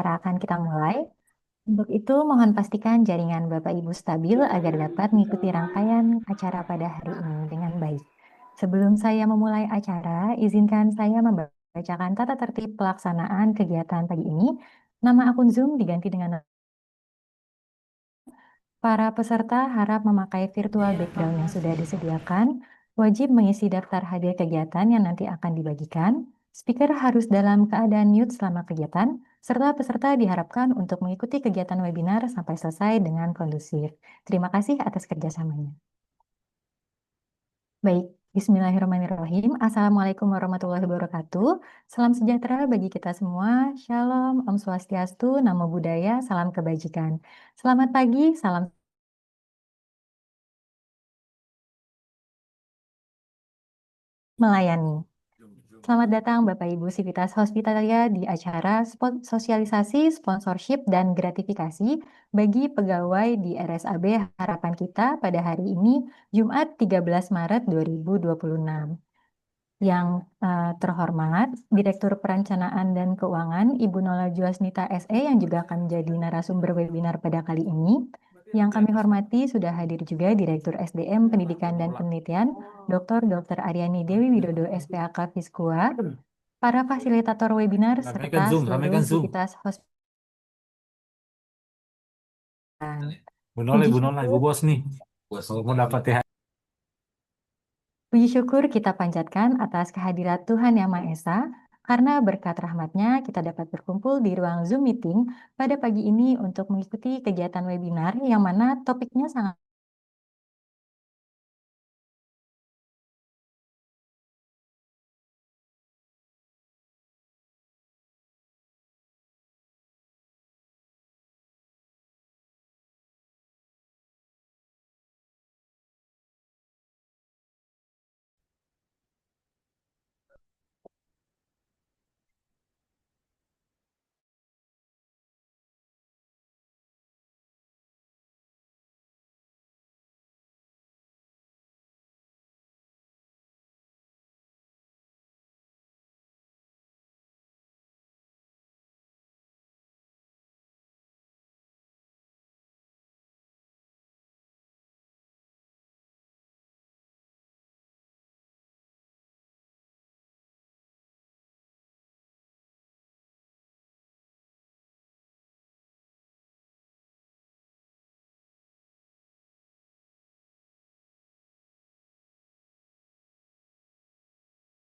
acara akan kita mulai. Untuk itu, mohon pastikan jaringan Bapak Ibu stabil agar dapat mengikuti rangkaian acara pada hari ini dengan baik. Sebelum saya memulai acara, izinkan saya membacakan tata tertib pelaksanaan kegiatan pagi ini. Nama akun Zoom diganti dengan para peserta harap memakai virtual background yang sudah disediakan, wajib mengisi daftar hadir kegiatan yang nanti akan dibagikan, speaker harus dalam keadaan mute selama kegiatan, serta peserta diharapkan untuk mengikuti kegiatan webinar sampai selesai dengan kondusif. Terima kasih atas kerjasamanya. Baik, Bismillahirrahmanirrahim. Assalamualaikum warahmatullahi wabarakatuh. Salam sejahtera bagi kita semua. Shalom, Om Swastiastu, Namo Buddhaya, salam kebajikan. Selamat pagi, salam melayani. Selamat datang Bapak Ibu Sivitas Hospitalia di acara sosialisasi, sponsorship, dan gratifikasi bagi pegawai di RSAB Harapan Kita pada hari ini, Jumat 13 Maret 2026. Yang terhormat, Direktur Perencanaan dan Keuangan, Ibu Nola Juasnita SE yang juga akan menjadi narasumber webinar pada kali ini. Yang kami hormati sudah hadir juga Direktur SDM Pendidikan dan Penelitian, Dr. Aryani Dewi Widodo SPAK Fiskua, para fasilitator webinar, serta seluruh sivitas hospital. Bu Nola, Ibu Bos nih. Mau dapat THR. Puji syukur kita panjatkan atas kehadiran Tuhan Yang Maha Esa, karena berkat rahmat-Nya kita dapat berkumpul di ruang Zoom meeting pada pagi ini untuk mengikuti kegiatan webinar yang mana topiknya sangat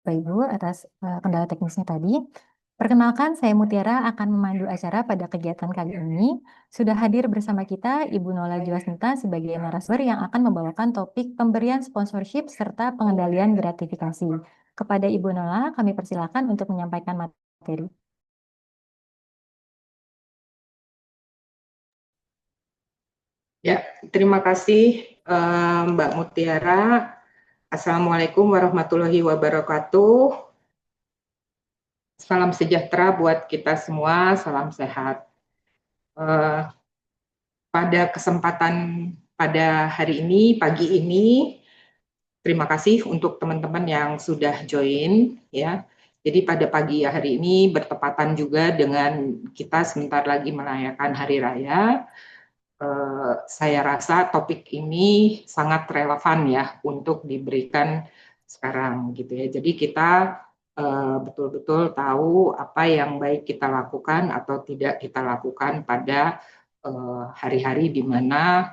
Bapak Ibu atas kendala teknisnya tadi. Perkenalkan, saya Mutiara akan memandu acara pada kegiatan kali ini. Sudah hadir bersama kita Ibu Nola Juasnita sebagai narasumber yang akan membawakan topik pemberian sponsorship serta pengendalian gratifikasi. Kepada Ibu Nola, kami persilakan untuk menyampaikan materi. Ya, terima kasih Mbak Mutiara. Assalamualaikum warahmatullahi wabarakatuh. Salam sejahtera buat kita semua, salam sehat. Pada kesempatan pada hari ini, pagi ini, terima kasih untuk teman-teman yang sudah join ya. Jadi pada pagi hari ini bertepatan juga dengan kita sebentar lagi merayakan Hari Raya. Saya rasa topik ini sangat relevan ya untuk diberikan sekarang gitu ya. Jadi kita betul-betul tahu apa yang baik kita lakukan atau tidak kita lakukan pada hari-hari di mana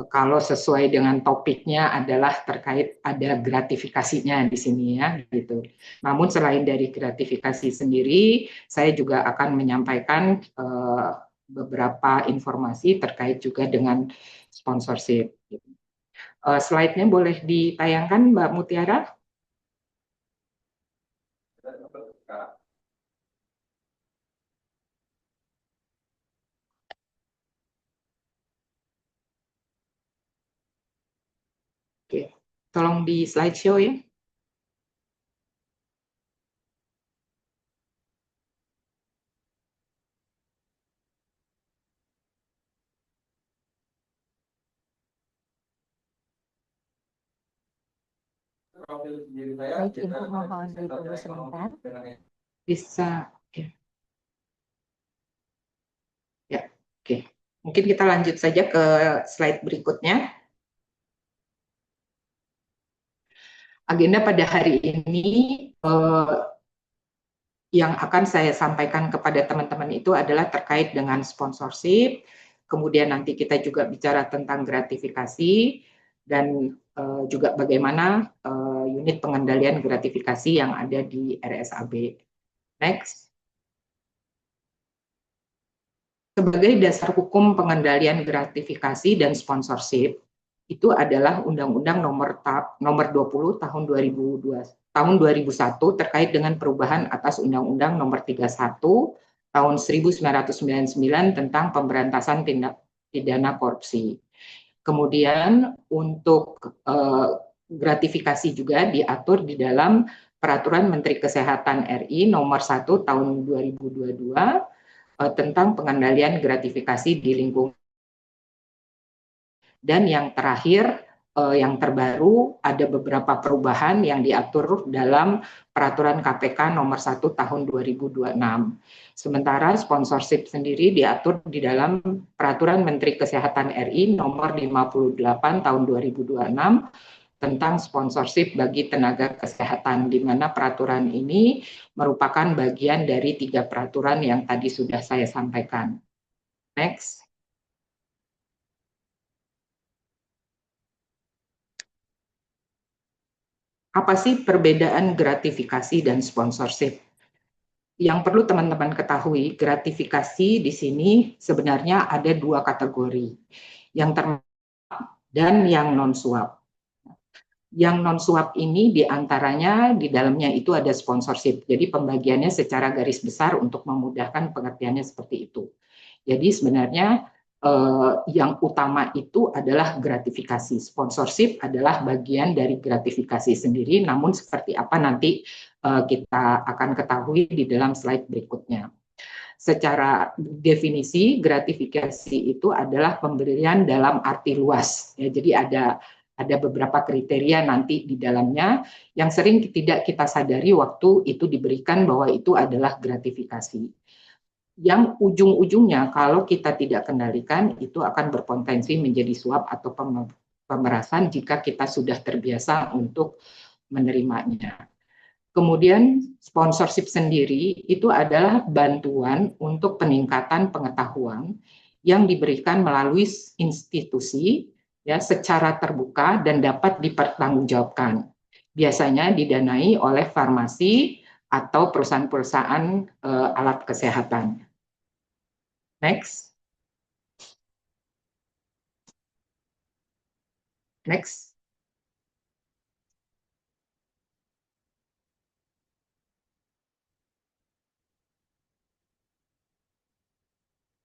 kalau sesuai dengan topiknya adalah terkait ada gratifikasinya di sini ya gitu. Namun selain dari gratifikasi sendiri, saya juga akan menyampaikan beberapa informasi terkait juga dengan sponsorship. Slide-nya boleh ditayangkan Mbak Mutiara? Oke, tolong di slideshow ya. Baik, Ibu mohon ditunggu sebentar. Bisa. Ya. Mungkin kita lanjut saja ke slide berikutnya. Agenda pada hari ini yang akan saya sampaikan kepada teman-teman itu adalah terkait dengan sponsorship, kemudian nanti kita juga bicara tentang gratifikasi, dan juga bagaimana unit pengendalian gratifikasi yang ada di RSAB. Next. Sebagai dasar hukum pengendalian gratifikasi dan sponsorship, itu adalah Undang-Undang nomor 20 tahun 2001 terkait dengan perubahan atas Undang-Undang nomor 31 tahun 1999 tentang pemberantasan tindak pidana korupsi. Kemudian untuk gratifikasi juga diatur di dalam Peraturan Menteri Kesehatan RI nomor 1 tahun 2022 tentang pengendalian gratifikasi di lingkungan. Dan yang terakhir, yang terbaru, ada beberapa perubahan yang diatur dalam Peraturan KPK nomor 1 tahun 2026. Sementara sponsorship sendiri diatur di dalam Peraturan Menteri Kesehatan RI nomor 58 tahun 2026 tentang sponsorship bagi tenaga kesehatan, di mana peraturan ini merupakan bagian dari 3 peraturan yang tadi sudah saya sampaikan. Next. Apa sih perbedaan gratifikasi dan sponsorship? Yang perlu teman-teman ketahui, gratifikasi di sini sebenarnya ada 2 kategori, yang tersuap dan yang non-suap. Yang non-suap ini diantaranya di dalamnya itu ada sponsorship, jadi pembagiannya secara garis besar untuk memudahkan pengertiannya seperti itu. Jadi sebenarnya yang utama itu adalah gratifikasi. Sponsorship adalah bagian dari gratifikasi sendiri, namun seperti apa nanti kita akan ketahui di dalam slide berikutnya. Secara definisi, gratifikasi itu adalah pemberian dalam arti luas. Ya, jadi ada beberapa kriteria nanti di dalamnya yang sering tidak kita sadari waktu itu diberikan bahwa itu adalah gratifikasi. Yang ujung-ujungnya kalau kita tidak kendalikan itu akan berpotensi menjadi suap atau pemerasan jika kita sudah terbiasa untuk menerimanya. Kemudian sponsorship sendiri itu adalah bantuan untuk peningkatan pengetahuan yang diberikan melalui institusi ya secara terbuka dan dapat dipertanggungjawabkan. Biasanya didanai oleh farmasi atau perusahaan-perusahaan alat kesehatan. Next. Next.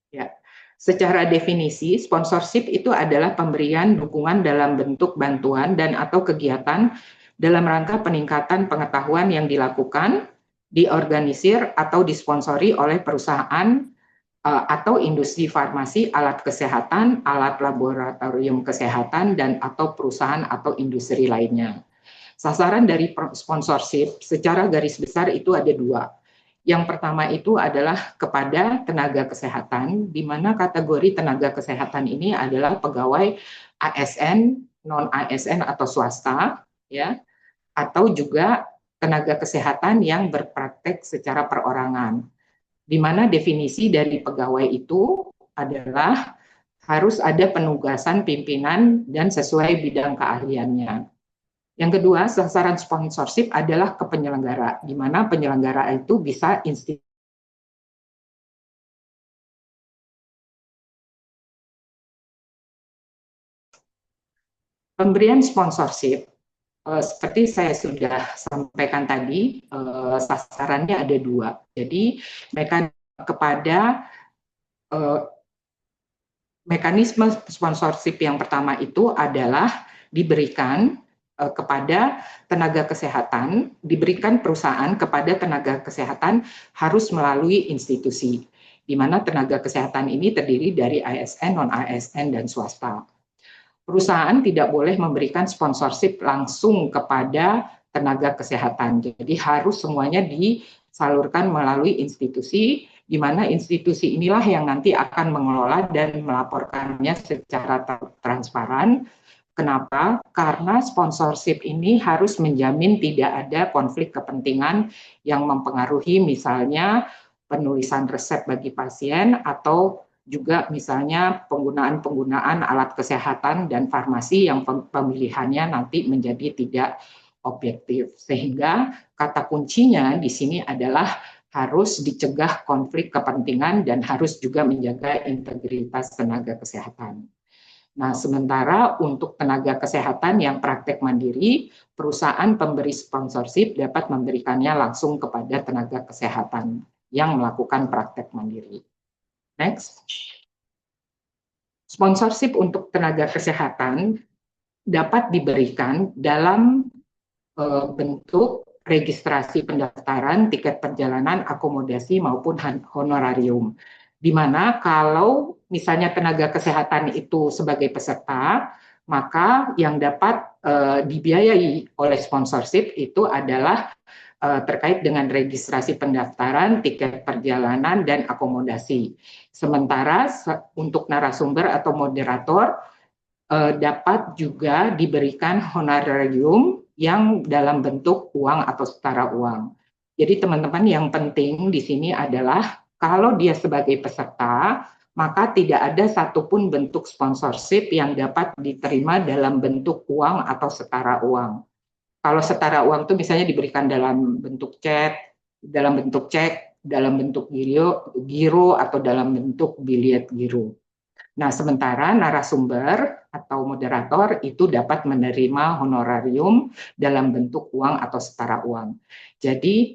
Ya, secara definisi, sponsorship itu adalah pemberian dukungan dalam bentuk bantuan dan atau kegiatan dalam rangka peningkatan pengetahuan yang dilakukan, diorganisir atau disponsori oleh perusahaan atau industri farmasi, alat kesehatan, alat laboratorium kesehatan, dan atau perusahaan atau industri lainnya. Sasaran dari sponsorship secara garis besar itu ada 2. Yang pertama itu adalah kepada tenaga kesehatan, di mana kategori tenaga kesehatan ini adalah pegawai ASN, non-ASN atau swasta, ya, atau juga tenaga kesehatan yang berpraktek secara perorangan. Di mana definisi dari pegawai itu adalah harus ada penugasan pimpinan dan sesuai bidang keahliannya. Yang kedua, sasaran sponsorship adalah ke penyelenggara, di mana penyelenggara itu bisa institusi. Pemberian sponsorship, seperti saya sudah sampaikan tadi, sasarannya ada 2. Jadi, mekanisme sponsorship yang pertama itu adalah diberikan kepada tenaga kesehatan, diberikan perusahaan kepada tenaga kesehatan harus melalui institusi, di mana tenaga kesehatan ini terdiri dari ASN, non-ASN, dan swasta. Perusahaan tidak boleh memberikan sponsorship langsung kepada tenaga kesehatan, jadi harus semuanya disalurkan melalui institusi di mana institusi inilah yang nanti akan mengelola dan melaporkannya secara transparan. Kenapa? Karena sponsorship ini harus menjamin tidak ada konflik kepentingan yang mempengaruhi misalnya penulisan resep bagi pasien atau juga misalnya penggunaan alat kesehatan dan farmasi yang pemilihannya nanti menjadi tidak objektif. Sehingga kata kuncinya di sini adalah harus dicegah konflik kepentingan dan harus juga menjaga integritas tenaga kesehatan. Nah, sementara untuk tenaga kesehatan yang praktek mandiri, perusahaan pemberi sponsorship dapat memberikannya langsung kepada tenaga kesehatan yang melakukan praktek mandiri. Next. Sponsorship untuk tenaga kesehatan dapat diberikan dalam bentuk registrasi pendaftaran, tiket perjalanan, akomodasi maupun honorarium. Di mana kalau misalnya tenaga kesehatan itu sebagai peserta, maka yang dapat dibiayai oleh sponsorship itu adalah terkait dengan registrasi pendaftaran, tiket perjalanan, dan akomodasi. Sementara untuk narasumber atau moderator dapat juga diberikan honorarium yang dalam bentuk uang atau setara uang. Jadi teman-teman yang penting di sini adalah kalau dia sebagai peserta, maka tidak ada satupun bentuk sponsorship yang dapat diterima dalam bentuk uang atau setara uang. Kalau setara uang itu misalnya diberikan dalam bentuk cek, dalam bentuk giro atau dalam bentuk bilet giro. Nah, sementara narasumber atau moderator itu dapat menerima honorarium dalam bentuk uang atau setara uang. Jadi,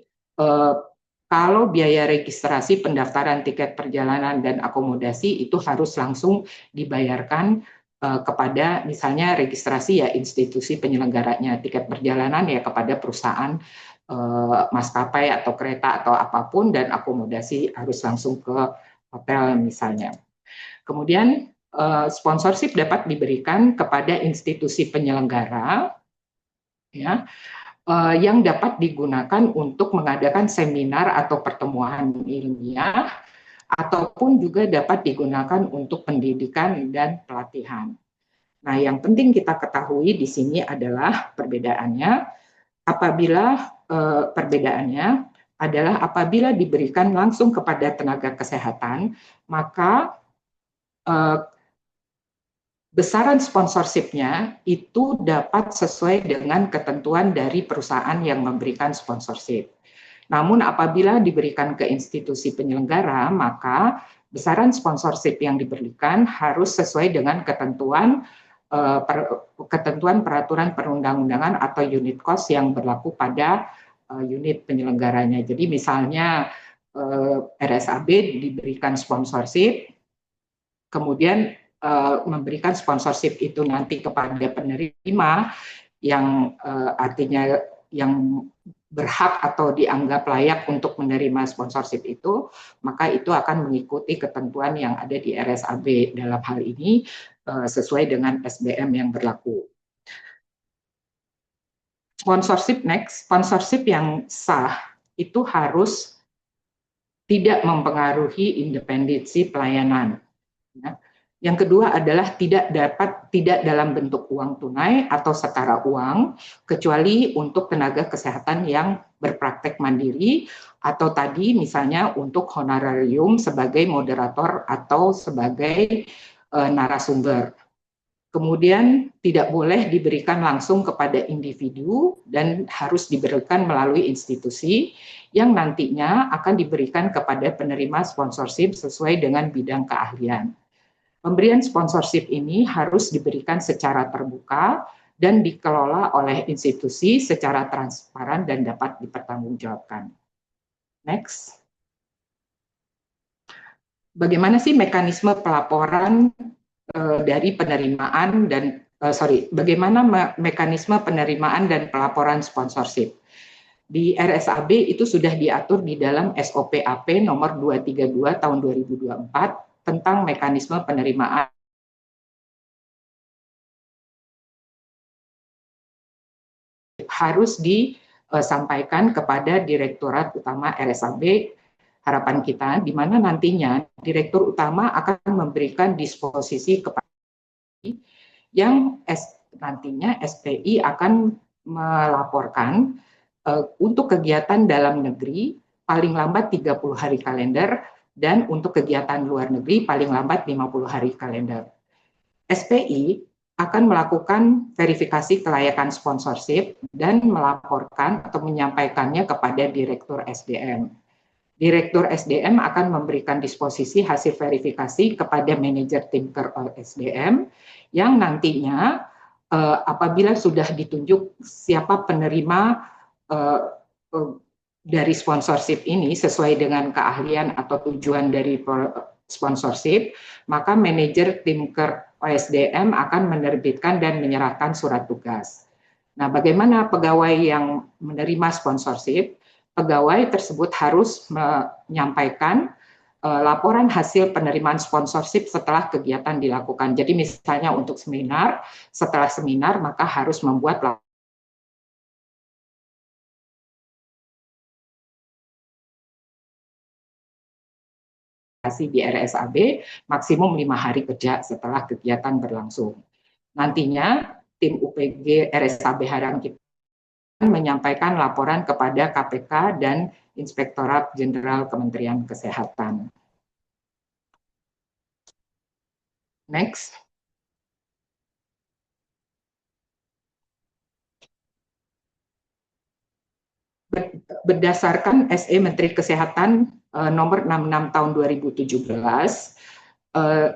kalau biaya registrasi pendaftaran tiket perjalanan dan akomodasi itu harus langsung dibayarkan kepada misalnya registrasi ya institusi penyelenggaranya, tiket perjalanan ya kepada perusahaan maskapai atau kereta atau apapun, dan akomodasi harus langsung ke hotel misalnya. Kemudian sponsorship dapat diberikan kepada institusi penyelenggara ya, yang dapat digunakan untuk mengadakan seminar atau pertemuan ilmiah, ataupun juga dapat digunakan untuk pendidikan dan pelatihan. Nah, yang penting kita ketahui di sini adalah perbedaannya adalah apabila diberikan langsung kepada tenaga kesehatan, maka besaran sponsorship-nya itu dapat sesuai dengan ketentuan dari perusahaan yang memberikan sponsorship. Namun apabila diberikan ke institusi penyelenggara, maka besaran sponsorship yang diberikan harus sesuai dengan ketentuan peraturan perundang-undangan atau unit cost yang berlaku pada unit penyelenggaranya. Jadi misalnya RSAB diberikan sponsorship, kemudian memberikan sponsorship itu nanti kepada penerima yang artinya yang berhak atau dianggap layak untuk menerima sponsorship itu, maka itu akan mengikuti ketentuan yang ada di RSAB dalam hal ini sesuai dengan SBM yang berlaku. Sponsorship yang sah itu harus tidak mempengaruhi independensi pelayanan. Ya. Yang kedua adalah tidak dalam bentuk uang tunai atau setara uang, kecuali untuk tenaga kesehatan yang berpraktek mandiri atau tadi misalnya untuk honorarium sebagai moderator atau sebagai narasumber. Kemudian tidak boleh diberikan langsung kepada individu dan harus diberikan melalui institusi yang nantinya akan diberikan kepada penerima sponsorship sesuai dengan bidang keahlian. Pemberian sponsorship ini harus diberikan secara terbuka dan dikelola oleh institusi secara transparan dan dapat dipertanggungjawabkan. Next. Bagaimana sih mekanisme pelaporan dari penerimaan dan bagaimana mekanisme penerimaan dan pelaporan sponsorship? Di RSAB itu sudah diatur di dalam SOP AP nomor 232 tahun 2024 tentang mekanisme penerimaan harus disampaikan kepada Direktorat Utama RSAB harapan kita, di mana nantinya Direktur Utama akan memberikan disposisi kepada yang nantinya SPI akan melaporkan untuk kegiatan dalam negeri paling lambat 30 hari kalender dan untuk kegiatan luar negeri paling lambat 50 hari kalender. SPI akan melakukan verifikasi kelayakan sponsorship dan melaporkan atau menyampaikannya kepada Direktur SDM. Direktur SDM akan memberikan disposisi hasil verifikasi kepada manajer Timker SDM yang nantinya apabila sudah ditunjuk siapa penerima dari sponsorship ini sesuai dengan keahlian atau tujuan dari sponsorship, maka manajer Timker OSDM akan menerbitkan dan menyerahkan surat tugas. Nah, bagaimana pegawai yang menerima sponsorship? Pegawai tersebut harus menyampaikan laporan hasil penerimaan sponsorship setelah kegiatan dilakukan. Jadi misalnya untuk seminar, setelah seminar maka harus membuat di RSAB maksimum 5 hari kerja setelah kegiatan berlangsung. Nantinya tim UPG RSAB Haram kita menyampaikan laporan kepada KPK dan Inspektorat Jenderal Kementerian Kesehatan. Next. Berdasarkan SE Menteri Kesehatan nomor 66 tahun 2017,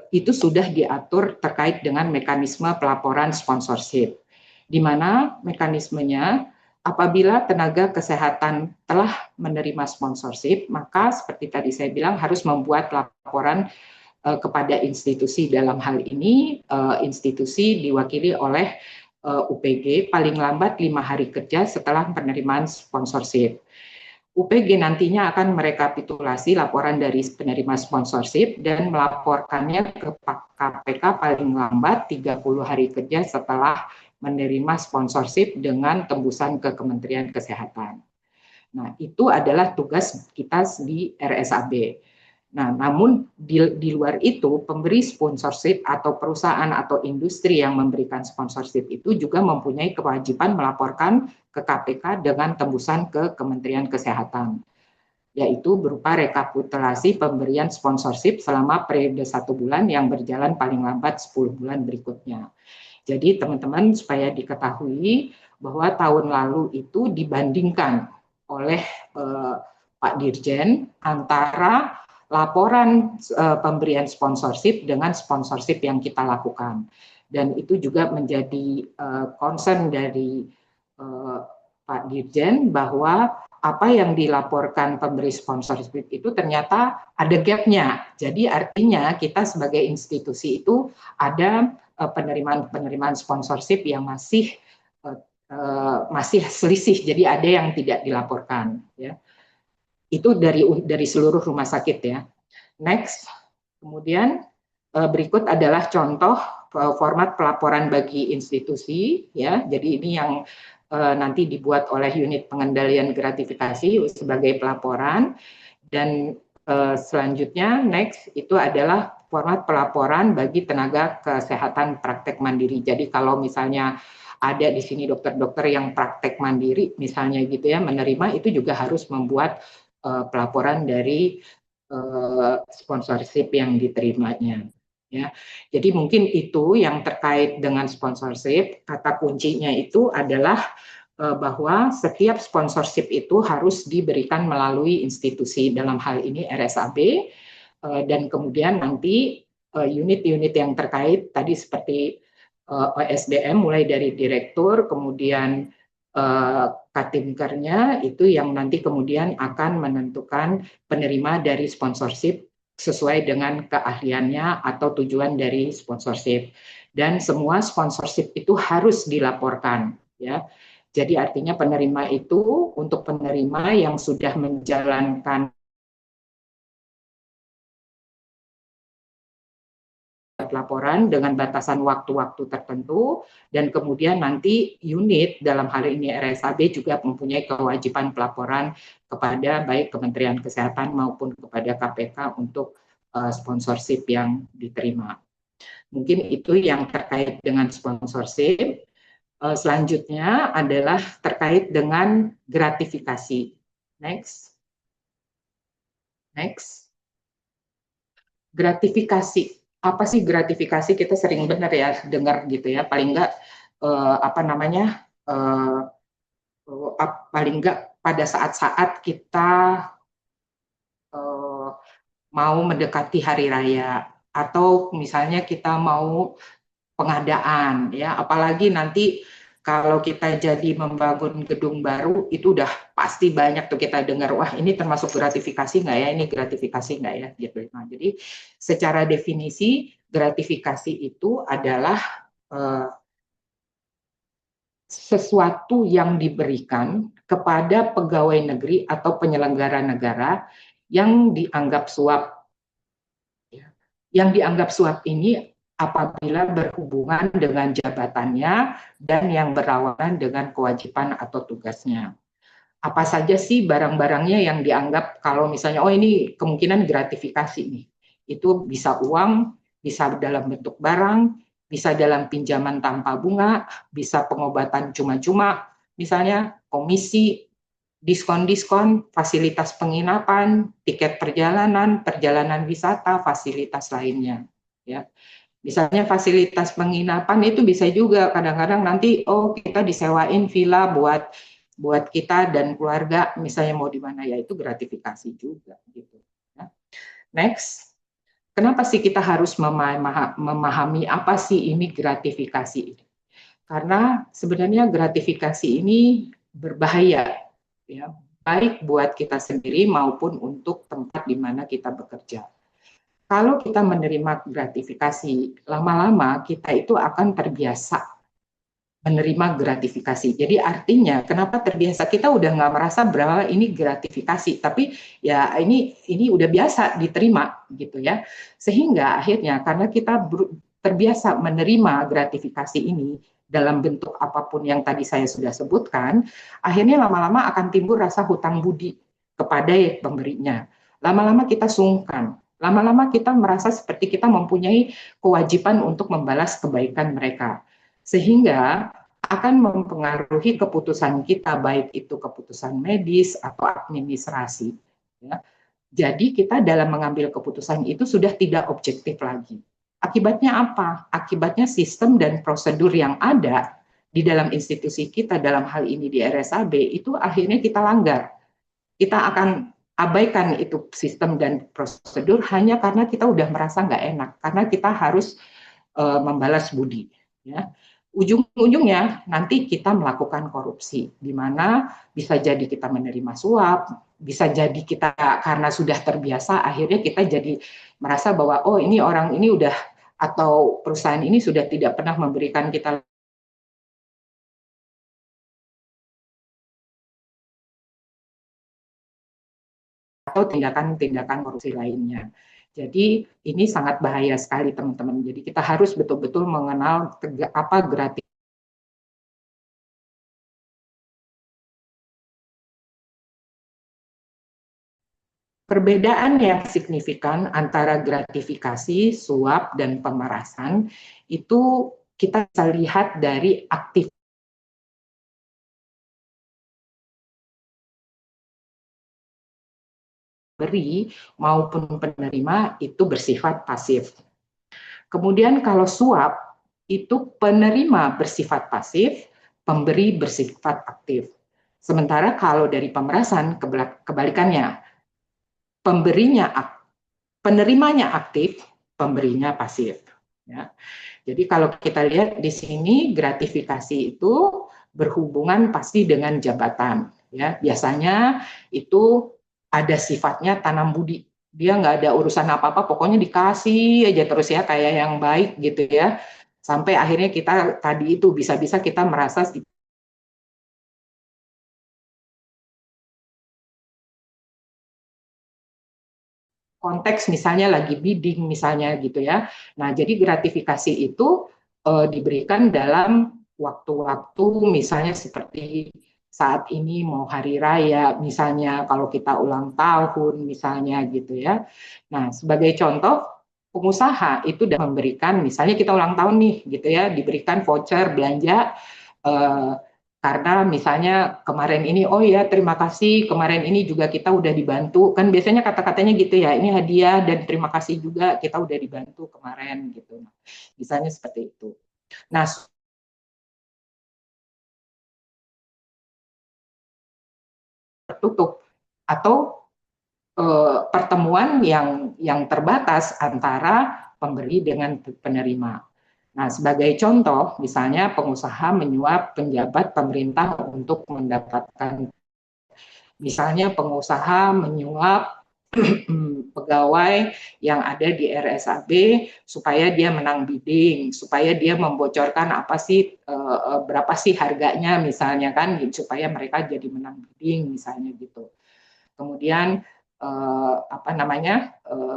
itu sudah diatur terkait dengan mekanisme pelaporan sponsorship, di mana mekanismenya apabila tenaga kesehatan telah menerima sponsorship, maka seperti tadi saya bilang harus membuat laporan kepada institusi. Dalam hal ini institusi diwakili oleh UPG paling lambat 5 hari kerja setelah penerimaan sponsorship. UPG nantinya akan merekapitulasi laporan dari penerima sponsorship dan melaporkannya ke KPK paling lambat 30 hari kerja setelah menerima sponsorship dengan tembusan ke Kementerian Kesehatan. Nah, itu adalah tugas kita di RSAB. Nah, namun di luar itu, pemberi sponsorship atau perusahaan atau industri yang memberikan sponsorship itu juga mempunyai kewajiban melaporkan ke KPK dengan tembusan ke Kementerian Kesehatan, yaitu berupa rekapitulasi pemberian sponsorship selama periode 1 bulan yang berjalan paling lambat 10 bulan berikutnya. Jadi teman-teman supaya diketahui bahwa tahun lalu itu dibandingkan oleh Pak Dirjen antara laporan pemberian sponsorship dengan sponsorship yang kita lakukan. Dan itu juga menjadi concern dari Pak Dirjen bahwa apa yang dilaporkan pemberi sponsorship itu ternyata ada gap-nya. Jadi artinya kita sebagai institusi itu ada penerimaan sponsorship yang masih selisih, jadi ada yang tidak dilaporkan. Ya. Itu dari seluruh rumah sakit ya. Next, kemudian berikut adalah contoh format pelaporan bagi institusi ya. Jadi ini yang nanti dibuat oleh unit pengendalian gratifikasi sebagai pelaporan, dan selanjutnya next itu adalah format pelaporan bagi tenaga kesehatan praktek mandiri. Jadi kalau misalnya ada di sini dokter-dokter yang praktek mandiri misalnya gitu ya, menerima itu juga harus membuat pelaporan dari sponsorship yang diterimanya. Ya, jadi mungkin itu yang terkait dengan sponsorship. Kata kuncinya itu adalah bahwa setiap sponsorship itu harus diberikan melalui institusi, dalam hal ini RSAB, dan kemudian nanti unit-unit yang terkait tadi seperti OSDM mulai dari direktur, kemudian Katimkernya itu yang nanti kemudian akan menentukan penerima dari sponsorship sesuai dengan keahliannya atau tujuan dari sponsorship, dan semua sponsorship itu harus dilaporkan ya. Jadi artinya penerima itu untuk penerima yang sudah menjalankan membuat laporan dengan batasan waktu-waktu tertentu, dan kemudian nanti unit dalam hal ini RSAB juga mempunyai kewajiban pelaporan kepada baik Kementerian Kesehatan maupun kepada KPK untuk sponsorship yang diterima. Mungkin itu yang terkait dengan sponsorship. Selanjutnya adalah terkait dengan gratifikasi. Next. Gratifikasi. Apa sih gratifikasi? Kita sering benar ya dengar gitu ya. Paling enggak paling enggak pada saat-saat kita mau mendekati hari raya, atau misalnya kita mau pengadaan ya, apalagi nanti kalau kita jadi membangun gedung baru itu udah pasti banyak tuh kita dengar, wah ini termasuk gratifikasi nggak ya, ini gratifikasi nggak ya gitu. Nah, jadi secara definisi gratifikasi itu adalah sesuatu yang diberikan kepada pegawai negeri atau penyelenggara negara yang dianggap suap. Yang dianggap suap ini apabila berhubungan dengan jabatannya dan yang berlawanan dengan kewajiban atau tugasnya. Apa saja sih barang-barangnya yang dianggap kalau misalnya, oh ini kemungkinan gratifikasi nih. Itu bisa uang, bisa dalam bentuk barang, bisa dalam pinjaman tanpa bunga, bisa pengobatan cuma-cuma, misalnya komisi, diskon-diskon, fasilitas penginapan, tiket perjalanan, perjalanan wisata, fasilitas lainnya. Ya. Misalnya fasilitas penginapan itu bisa juga kadang-kadang nanti kita disewain villa buat kita dan keluarga, misalnya mau di mana, ya itu gratifikasi juga gitu. Ya. Next. Kenapa sih kita harus memahami apa sih ini gratifikasi? Karena sebenarnya gratifikasi ini berbahaya, ya, baik buat kita sendiri maupun untuk tempat di mana kita bekerja. Kalau kita menerima gratifikasi, lama-lama kita itu akan terbiasa menerima gratifikasi. Jadi artinya kenapa terbiasa, kita udah nggak merasa bahwa ini gratifikasi, tapi ya ini udah biasa diterima gitu ya. Sehingga akhirnya karena kita terbiasa menerima gratifikasi ini dalam bentuk apapun yang tadi saya sudah sebutkan, akhirnya lama-lama akan timbul rasa hutang budi kepada pemberinya. Lama-lama kita sungkan, lama-lama kita merasa seperti kita mempunyai kewajiban untuk membalas kebaikan mereka. Sehingga akan mempengaruhi keputusan kita, baik itu keputusan medis atau administrasi. Ya. Jadi kita dalam mengambil keputusan itu sudah tidak objektif lagi. Akibatnya apa? Akibatnya sistem dan prosedur yang ada di dalam institusi kita, dalam hal ini di RSAB, itu akhirnya kita langgar. Kita akan abaikan itu sistem dan prosedur hanya karena kita udah merasa nggak enak, karena kita harus membalas budi. Ya. Ujung-ujungnya nanti kita melakukan korupsi, di mana bisa jadi kita menerima suap, bisa jadi kita karena sudah terbiasa, akhirnya kita jadi merasa bahwa oh ini orang ini udah, atau perusahaan ini sudah tidak pernah memberikan kita atau tindakan-tindakan korupsi lainnya. Jadi ini sangat bahaya sekali teman-teman. Jadi kita harus betul-betul mengenal apa gratifikasi. Perbedaan yang signifikan antara gratifikasi, suap, dan pemerasan itu kita bisa lihat dari aktivitas beri maupun penerima itu bersifat pasif. Kemudian kalau suap itu penerima bersifat pasif, pemberi bersifat aktif. Sementara kalau dari pemerasan kebalikannya, penerimanya aktif, pemberinya pasif. Ya. Jadi kalau kita lihat di sini gratifikasi itu berhubungan pasti dengan jabatan. Ya, biasanya itu ada sifatnya tanam budi. Dia nggak ada urusan apa-apa, pokoknya dikasih aja terus ya, kayak yang baik gitu ya. Sampai akhirnya kita tadi itu bisa-bisa kita merasa konteks misalnya lagi bidding misalnya gitu ya. Nah, jadi gratifikasi itu diberikan dalam waktu-waktu misalnya seperti saat ini mau hari raya, misalnya kalau kita ulang tahun misalnya gitu ya. Nah, sebagai contoh, pengusaha itu sudah memberikan, misalnya kita ulang tahun nih gitu ya, diberikan voucher belanja eh, karena misalnya kemarin ini, oh ya terima kasih, kemarin ini juga kita udah dibantu, kan biasanya kata-katanya gitu ya, ini hadiah dan terima kasih juga kita udah dibantu kemarin gitu. Misalnya seperti itu. Nah, tertutup atau pertemuan yang terbatas antara pemberi dengan penerima. Nah, sebagai contoh, misalnya pengusaha menyuap penjabat pemerintah untuk mendapatkan, misalnya pengusaha menyuap pegawai yang ada di RSAB supaya dia menang bidding, supaya dia membocorkan apa sih berapa sih harganya misalnya kan, supaya mereka jadi menang bidding misalnya gitu. Kemudian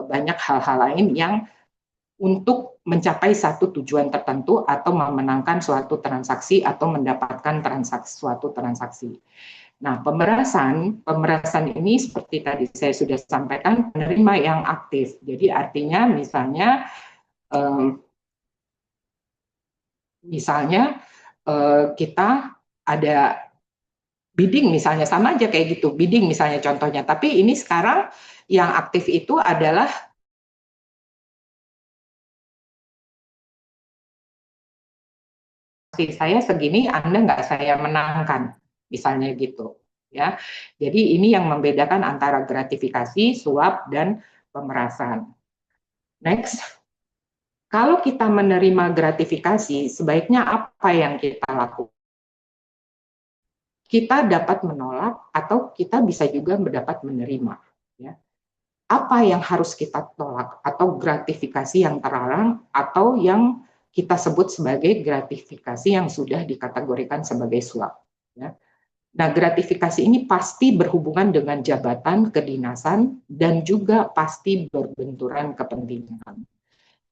banyak hal-hal lain yang untuk mencapai satu tujuan tertentu atau memenangkan suatu transaksi atau mendapatkan suatu transaksi. Nah, pemerasan ini seperti tadi saya sudah sampaikan, penerima yang aktif. Jadi artinya misalnya kita ada bidding misalnya, sama aja kayak gitu, bidding misalnya contohnya. Tapi ini sekarang yang aktif itu adalah saya segini, Anda nggak saya menangkan, misalnya gitu. Ya, jadi ini yang membedakan antara gratifikasi, suap, dan pemerasan. Next, kalau kita menerima gratifikasi, sebaiknya apa yang kita lakukan? Kita dapat menolak atau kita bisa juga mendapat menerima. Ya. Apa yang harus kita tolak atau gratifikasi yang terlarang atau yang kita sebut sebagai gratifikasi yang sudah dikategorikan sebagai suap. Ya. Nah, gratifikasi ini pasti berhubungan dengan jabatan, kedinasan, dan juga pasti berbenturan kepentingan.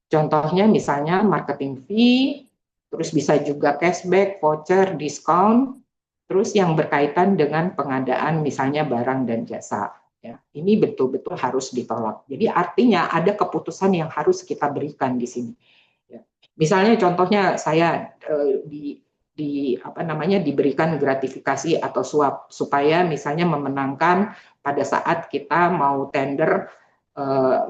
Contohnya misalnya marketing fee, terus bisa juga cashback, voucher, diskon, terus yang berkaitan dengan pengadaan misalnya barang dan jasa. Ya, ini betul-betul harus ditolak. Jadi artinya ada keputusan yang harus kita berikan di sini. Ya. Misalnya contohnya saya diberikan gratifikasi atau suap supaya misalnya memenangkan pada saat kita mau tender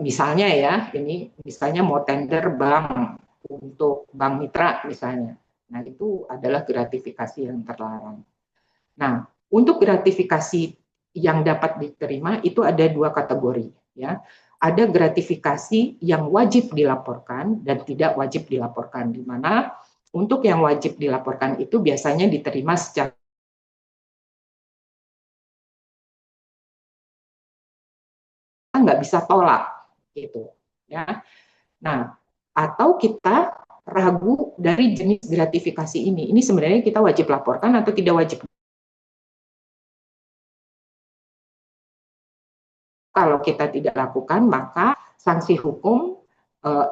misalnya ya, ini misalnya mau tender bank untuk bank mitra misalnya. Nah, itu adalah gratifikasi yang terlarang. Nah, untuk gratifikasi yang dapat diterima itu ada dua kategori ya. Ada gratifikasi yang wajib dilaporkan dan tidak wajib dilaporkan, di mana untuk yang wajib dilaporkan itu biasanya diterima secara nggak bisa tolak gitu ya. Nah, atau kita ragu dari jenis gratifikasi ini. Ini sebenarnya kita wajib laporkan atau tidak wajib. Kalau kita tidak lakukan, maka sanksi hukum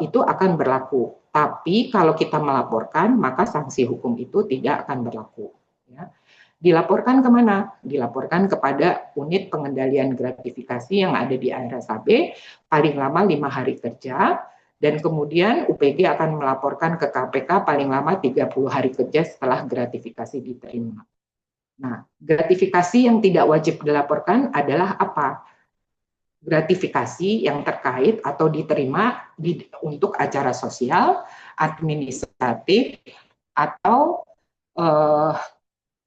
itu akan berlaku. Tapi kalau kita melaporkan, maka sanksi hukum itu tidak akan berlaku. Ya. Dilaporkan kemana? Dilaporkan kepada unit pengendalian gratifikasi yang ada di RSAB, paling lama 5 hari kerja, dan kemudian UPG akan melaporkan ke KPK paling lama 30 hari kerja setelah gratifikasi diterima. Nah, gratifikasi yang tidak wajib dilaporkan adalah apa? Gratifikasi yang terkait atau diterima untuk acara sosial, administratif, atau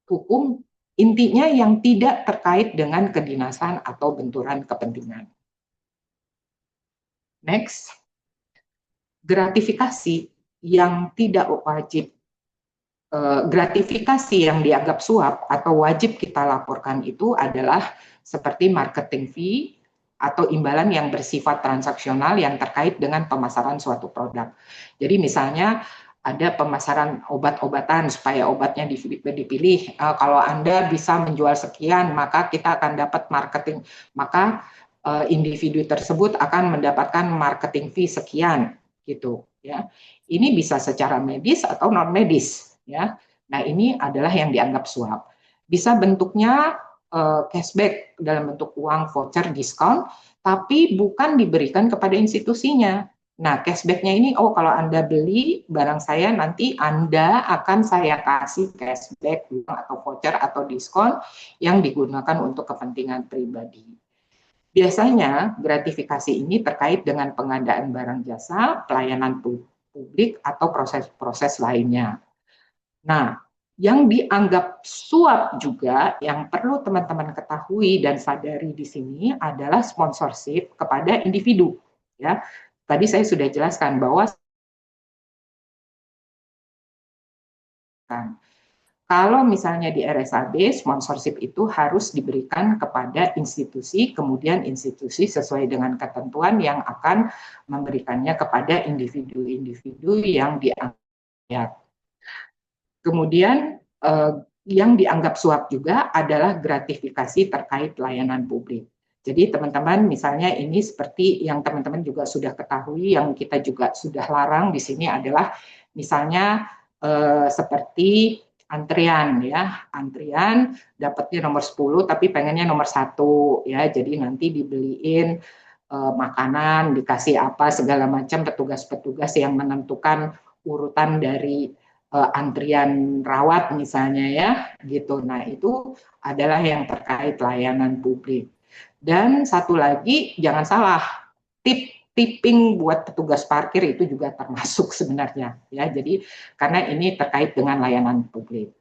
hukum, intinya yang tidak terkait dengan kedinasan atau benturan kepentingan. Next, gratifikasi yang tidak wajib, gratifikasi yang dianggap suap atau wajib kita laporkan itu adalah seperti marketing fee, atau imbalan yang bersifat transaksional yang terkait dengan pemasaran suatu produk. Jadi misalnya ada pemasaran obat-obatan supaya obatnya dipilih. Kalau Anda bisa menjual sekian, maka kita akan dapat marketing. Maka individu tersebut akan mendapatkan marketing fee sekian gitu ya. Ini bisa secara medis atau non medis ya. Nah, ini adalah yang dianggap suap. Bisa bentuknya cashback dalam bentuk uang, voucher, diskon, tapi bukan diberikan kepada institusinya. Nah, cashback-nya ini, kalau Anda beli barang saya, nanti Anda akan saya kasih cashback atau voucher atau diskon yang digunakan untuk kepentingan pribadi. Biasanya gratifikasi ini terkait dengan pengadaan barang jasa, pelayanan publik, atau proses-proses lainnya. Nah, yang dianggap suap juga yang perlu teman-teman ketahui dan sadari di sini adalah sponsorship kepada individu. Ya, tadi saya sudah jelaskan bahwa kalau misalnya di RSAB, sponsorship itu harus diberikan kepada institusi, kemudian institusi sesuai dengan ketentuan yang akan memberikannya kepada individu-individu yang dianggap. Kemudian yang dianggap suap juga adalah gratifikasi terkait layanan publik. Jadi teman-teman, misalnya ini seperti yang teman-teman juga sudah ketahui, yang kita juga sudah larang di sini adalah misalnya seperti antrian ya, antrian dapatnya nomor 10 tapi pengennya nomor 1 ya, jadi nanti dibeliin makanan, dikasih apa segala macam, petugas-petugas yang menentukan urutan dari antrian rawat misalnya ya, gitu. Nah, itu adalah yang terkait layanan publik. Dan satu lagi, jangan salah, tipping buat petugas parkir itu juga termasuk sebenarnya ya. Jadi karena ini terkait dengan layanan publik.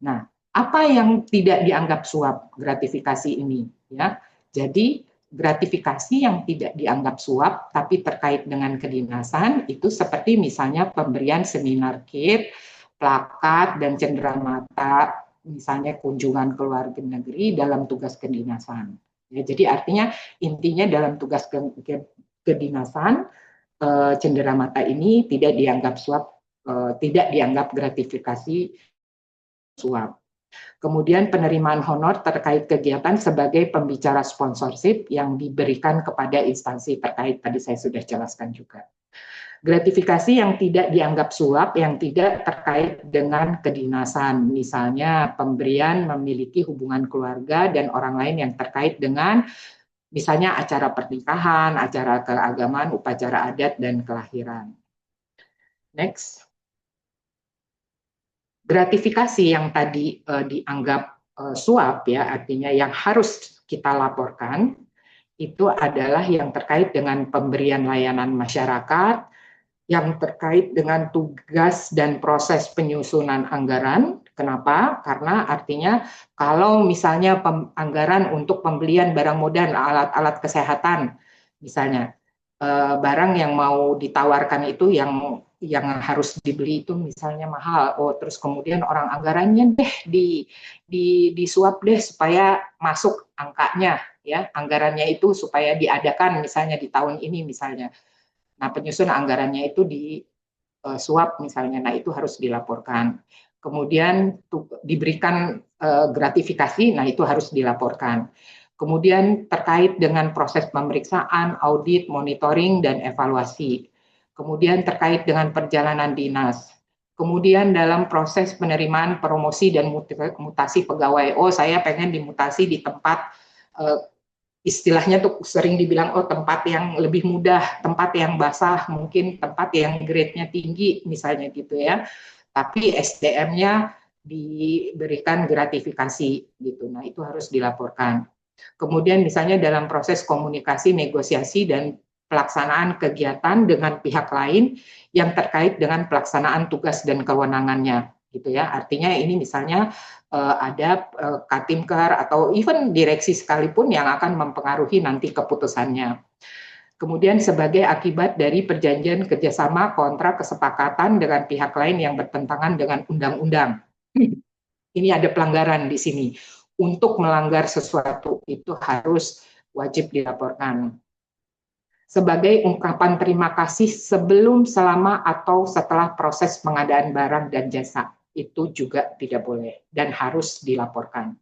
Nah, apa yang tidak dianggap suap gratifikasi ini ya? Jadi gratifikasi yang tidak dianggap suap tapi terkait dengan kedinasan itu seperti misalnya pemberian seminar kit, plakat dan cenderamata, misalnya kunjungan ke luar negeri dalam tugas kedinasan. Ya, jadi artinya intinya dalam tugas kedinasan cenderamata ini tidak dianggap suap, tidak dianggap gratifikasi suap. Kemudian penerimaan honor terkait kegiatan sebagai pembicara sponsorship yang diberikan kepada instansi terkait, tadi saya sudah jelaskan juga. Gratifikasi yang tidak dianggap suap, yang tidak terkait dengan kedinasan, misalnya pemberian memiliki hubungan keluarga dan orang lain yang terkait dengan misalnya acara pernikahan, acara keagamaan, upacara adat, dan kelahiran. Next. Gratifikasi yang tadi dianggap suap ya, artinya yang harus kita laporkan itu adalah yang terkait dengan pemberian layanan masyarakat, yang terkait dengan tugas dan proses penyusunan anggaran. Kenapa? Karena artinya kalau misalnya anggaran untuk pembelian barang modal, alat-alat kesehatan misalnya, barang yang mau ditawarkan itu yang harus dibeli itu misalnya mahal, terus kemudian orang anggarannya deh disuap deh supaya masuk angkanya ya, anggarannya itu supaya diadakan misalnya di tahun ini misalnya. Nah, penyusun anggarannya itu disuap misalnya, nah itu harus dilaporkan. Kemudian diberikan gratifikasi, nah itu harus dilaporkan. Kemudian terkait dengan proses pemeriksaan, audit, monitoring, dan evaluasi. Kemudian terkait dengan perjalanan dinas. Kemudian dalam proses penerimaan promosi dan mutasi pegawai. Saya pengen dimutasi di tempat istilahnya tuh sering dibilang tempat yang lebih mudah, tempat yang basah, mungkin tempat yang grade-nya tinggi misalnya gitu ya. Tapi SDM-nya diberikan gratifikasi gitu. Nah, itu harus dilaporkan. Kemudian misalnya dalam proses komunikasi, negosiasi dan pelaksanaan kegiatan dengan pihak lain yang terkait dengan pelaksanaan tugas dan kewenangannya gitu ya. Artinya ini misalnya ada Katimker atau even direksi sekalipun yang akan mempengaruhi nanti keputusannya. Kemudian sebagai akibat dari perjanjian kerjasama, kontrak, kesepakatan dengan pihak lain yang bertentangan dengan undang-undang. Ini ada pelanggaran di sini. Untuk melanggar sesuatu itu harus wajib dilaporkan. Sebagai ungkapan terima kasih sebelum, selama, atau setelah proses pengadaan barang dan jasa. Itu juga tidak boleh dan harus dilaporkan.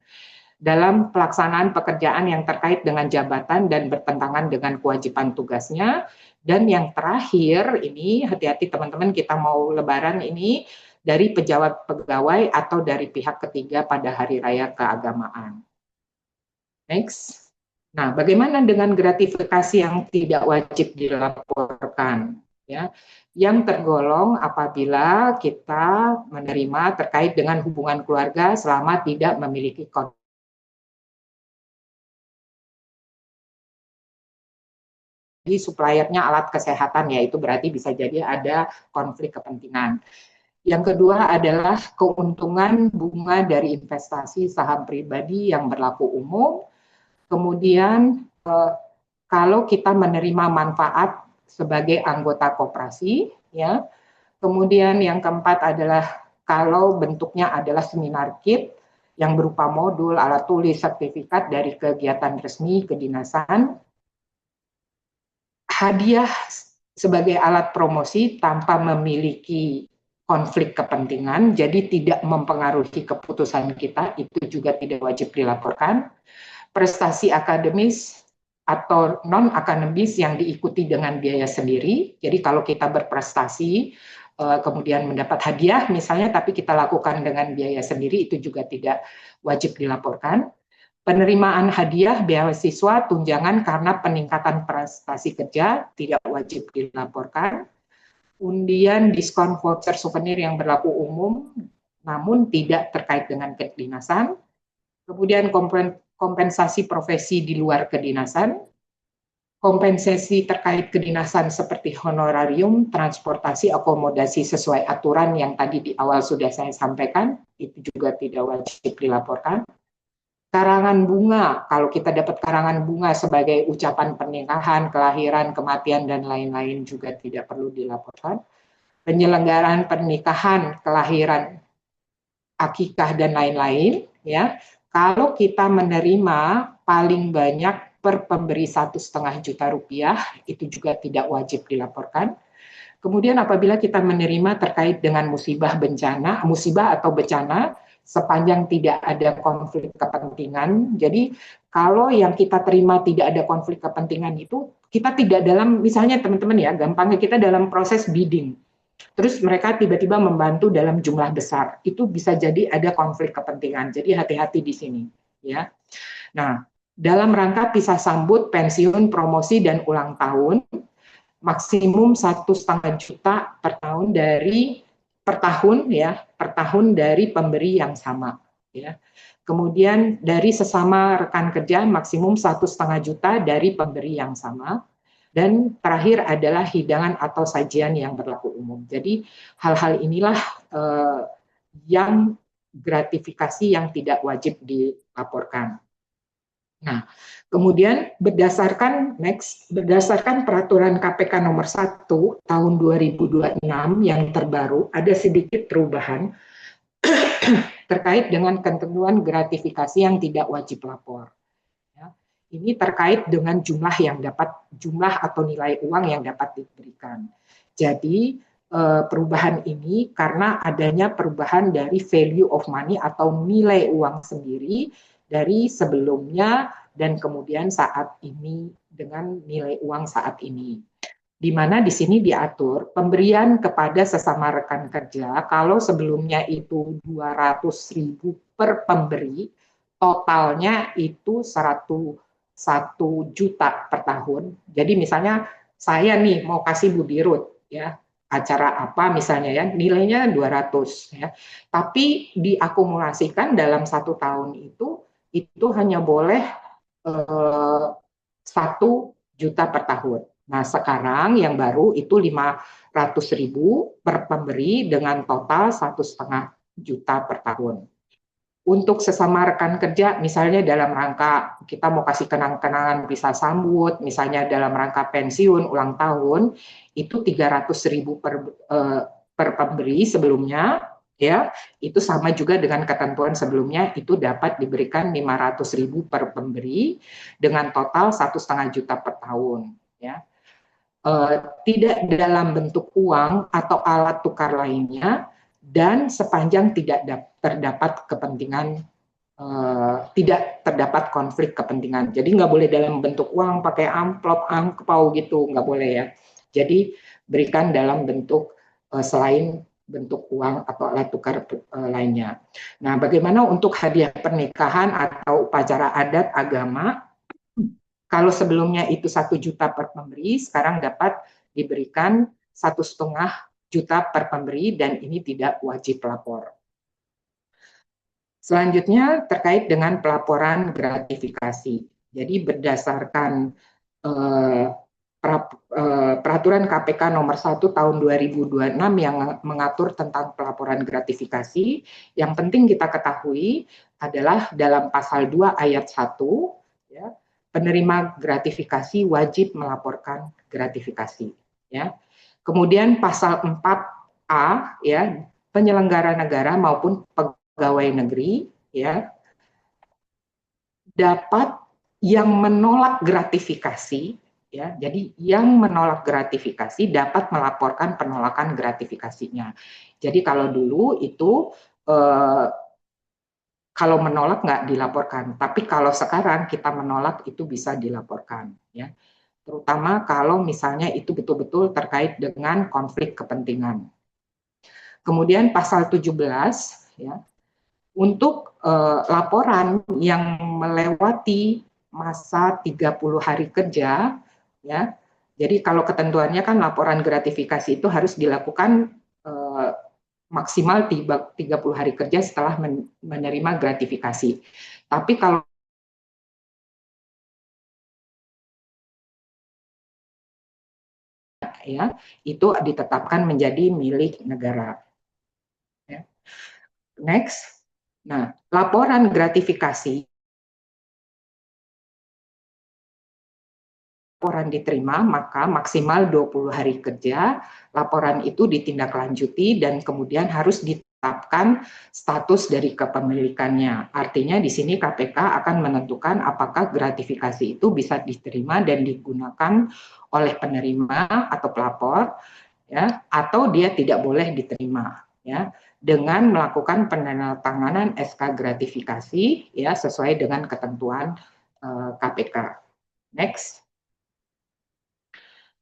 dalam pelaksanaan pekerjaan yang terkait dengan jabatan dan bertentangan dengan kewajiban tugasnya. Dan yang terakhir ini, hati-hati teman-teman, kita mau lebaran ini, dari pejabat pegawai atau dari pihak ketiga pada hari raya keagamaan. Next. Nah, bagaimana dengan gratifikasi yang tidak wajib dilaporkan? Ya, yang tergolong apabila kita menerima terkait dengan hubungan keluarga selama tidak memiliki konflik. Jadi suppliernya alat kesehatan, ya itu berarti bisa jadi ada konflik kepentingan. Yang kedua adalah keuntungan bunga dari investasi saham pribadi yang berlaku umum. Kemudian kalau kita menerima manfaat sebagai anggota koperasi, ya. Kemudian yang keempat adalah kalau bentuknya adalah seminar kit yang berupa modul, alat tulis, sertifikat dari kegiatan resmi kedinasan. Hadiah sebagai alat promosi tanpa memiliki konflik kepentingan, jadi tidak mempengaruhi keputusan kita, itu juga tidak wajib dilaporkan. Prestasi akademis atau non-akademis yang diikuti dengan biaya sendiri, jadi kalau kita berprestasi, kemudian mendapat hadiah misalnya, tapi kita lakukan dengan biaya sendiri, itu juga tidak wajib dilaporkan. Penerimaan hadiah, beasiswa, tunjangan karena peningkatan prestasi kerja tidak wajib dilaporkan. Undian, diskon, voucher, souvenir yang berlaku umum, namun tidak terkait dengan kedinasan. Kemudian kompensasi profesi di luar kedinasan. Kompensasi terkait kedinasan seperti honorarium, transportasi, akomodasi sesuai aturan yang tadi di awal sudah saya sampaikan, itu juga tidak wajib dilaporkan. Karangan bunga, kalau kita dapat karangan bunga sebagai ucapan pernikahan, kelahiran, kematian, dan lain-lain juga tidak perlu dilaporkan. Penyelenggaraan pernikahan, kelahiran, akikah, dan lain-lain, ya. Kalau kita menerima paling banyak per pemberi 1,5 juta rupiah, itu juga tidak wajib dilaporkan. Kemudian apabila kita menerima terkait dengan musibah atau bencana, sepanjang tidak ada konflik kepentingan. Jadi kalau yang kita terima tidak ada konflik kepentingan itu, kita tidak dalam, misalnya teman-teman ya, gampangnya kita dalam proses bidding. Terus mereka tiba-tiba membantu dalam jumlah besar. Itu bisa jadi ada konflik kepentingan. Jadi hati-hati di sini, ya. Nah, dalam rangka pisah sambut, pensiun, promosi, dan ulang tahun, maksimum 1,5 juta per tahun per tahun dari pemberi yang sama, ya. Kemudian dari sesama rekan kerja maksimum 1,5 juta dari pemberi yang sama. Dan terakhir adalah hidangan atau sajian yang berlaku umum. Jadi hal-hal inilah yang gratifikasi yang tidak wajib dilaporkan. Nah, kemudian berdasarkan peraturan KPK nomor 1 tahun 2026 yang terbaru, ada sedikit perubahan terkait dengan ketentuan gratifikasi yang tidak wajib lapor. Ya, ini terkait dengan jumlah atau nilai uang yang dapat diberikan. Jadi perubahan ini karena adanya perubahan dari value of money atau nilai uang sendiri dari sebelumnya dan kemudian saat ini dengan nilai uang saat ini. Di mana di sini diatur pemberian kepada sesama rekan kerja kalau sebelumnya itu 200.000 per pemberi, totalnya itu 1 juta per tahun. Jadi misalnya saya nih mau kasih Bu Dirut ya, acara apa misalnya ya, nilainya 200 ya. Tapi diakumulasikan dalam 1 tahun itu hanya boleh 1 juta per tahun. Nah, sekarang yang baru itu 500.000 per pemberi dengan total 1,5 juta per tahun. Untuk sesama rekan kerja, misalnya dalam rangka kita mau kasih kenang-kenangan pisah sambut, misalnya dalam rangka pensiun, ulang tahun, itu 300.000 per pemberi sebelumnya, ya, itu sama juga dengan ketentuan sebelumnya, itu dapat diberikan 500.000 per pemberi dengan total 1,5 juta per tahun, ya. Tidak dalam bentuk uang atau alat tukar lainnya, dan sepanjang tidak terdapat kepentingan tidak terdapat konflik kepentingan. Jadi nggak boleh dalam bentuk uang, pakai amplop, angpau gitu, nggak boleh ya. Jadi berikan dalam bentuk selain bentuk uang atau alat tukar lainnya. Nah, bagaimana untuk hadiah pernikahan atau upacara adat agama? Kalau sebelumnya itu 1 juta per pemberi, sekarang dapat diberikan 1,5 juta per pemberi dan ini tidak wajib lapor. Selanjutnya terkait dengan pelaporan gratifikasi. Jadi berdasarkan peraturan KPK nomor 1 tahun 2026 yang mengatur tentang pelaporan gratifikasi, yang penting kita ketahui adalah dalam pasal 2 ayat 1, ya, penerima gratifikasi wajib melaporkan gratifikasi. Ya. Kemudian pasal 4A, ya, penyelenggara negara maupun pegawai negeri, ya, dapat yang menolak gratifikasi, ya, jadi yang menolak gratifikasi dapat melaporkan penolakan gratifikasinya. Jadi kalau dulu itu kalau menolak nggak dilaporkan, tapi kalau sekarang kita menolak itu bisa dilaporkan, ya. Terutama kalau misalnya itu betul-betul terkait dengan konflik kepentingan. Kemudian pasal 17, ya, untuk laporan yang melewati masa 30 hari kerja, ya. Jadi kalau ketentuannya kan laporan gratifikasi itu harus dilakukan maksimal 30 hari kerja setelah menerima gratifikasi. Tapi kalau ya itu ditetapkan menjadi milik negara. Ya. Next. Nah, laporan gratifikasi laporan diterima, maka maksimal 20 hari kerja, laporan itu ditindaklanjuti dan kemudian harus ditetapkan status dari kepemilikannya. Artinya di sini KPK akan menentukan apakah gratifikasi itu bisa diterima dan digunakan oleh penerima atau pelapor, ya, atau dia tidak boleh diterima, ya, dengan melakukan penandatanganan SK gratifikasi, ya, sesuai dengan ketentuan KPK. Next.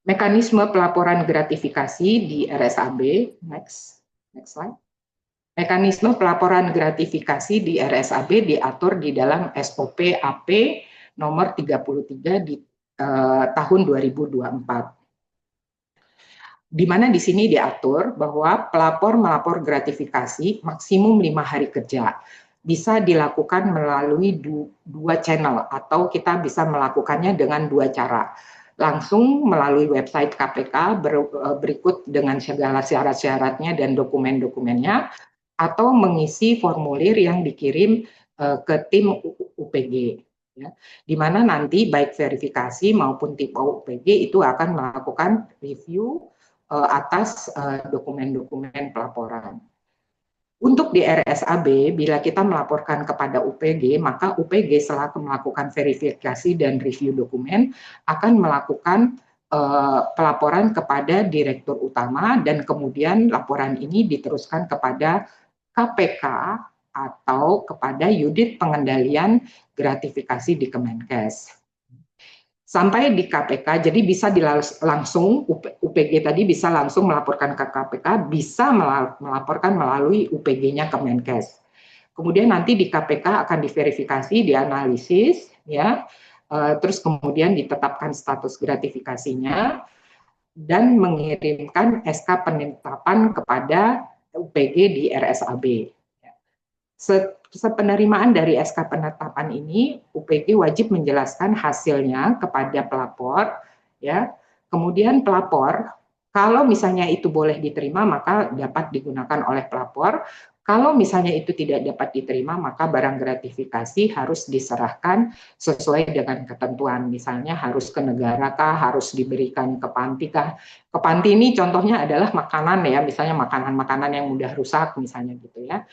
Mekanisme pelaporan gratifikasi di RSAB, next slide. Mekanisme pelaporan gratifikasi di RSAB diatur di dalam SOP AP nomor 33 di tahun 2024. Di mana di sini diatur bahwa pelapor melapor gratifikasi maksimum 5 hari kerja. Bisa dilakukan melalui 2 channel atau kita bisa melakukannya dengan 2 cara. Langsung melalui website KPK berikut dengan segala syarat-syaratnya dan dokumen-dokumennya, atau mengisi formulir yang dikirim ke tim UPG, ya, di mana nanti baik verifikasi maupun tim UPG itu akan melakukan review atas dokumen-dokumen pelaporan. Untuk di RSAB, bila kita melaporkan kepada UPG, maka UPG selaku melakukan verifikasi dan review dokumen akan melakukan pelaporan kepada direktur utama dan kemudian laporan ini diteruskan kepada KPK atau kepada unit pengendalian gratifikasi di Kemenkes. Sampai di KPK, jadi bisa langsung UPG tadi bisa langsung melaporkan ke KPK, bisa melaporkan melalui UPG-nya Kemenkes. Kemudian nanti di KPK akan diverifikasi, dianalisis, ya, terus kemudian ditetapkan status gratifikasinya dan mengirimkan SK penetapan kepada UPG di RSAB. Sepenerimaan dari SK penetapan ini, UPG wajib menjelaskan hasilnya kepada pelapor, ya. Kemudian pelapor, kalau misalnya itu boleh diterima, maka dapat digunakan oleh pelapor. Kalau misalnya itu tidak dapat diterima, maka barang gratifikasi harus diserahkan sesuai dengan ketentuan. Misalnya harus ke negara kah, harus diberikan ke panti kah. Ke panti ini contohnya adalah makanan ya, misalnya makanan-makanan yang mudah rusak misalnya gitu ya.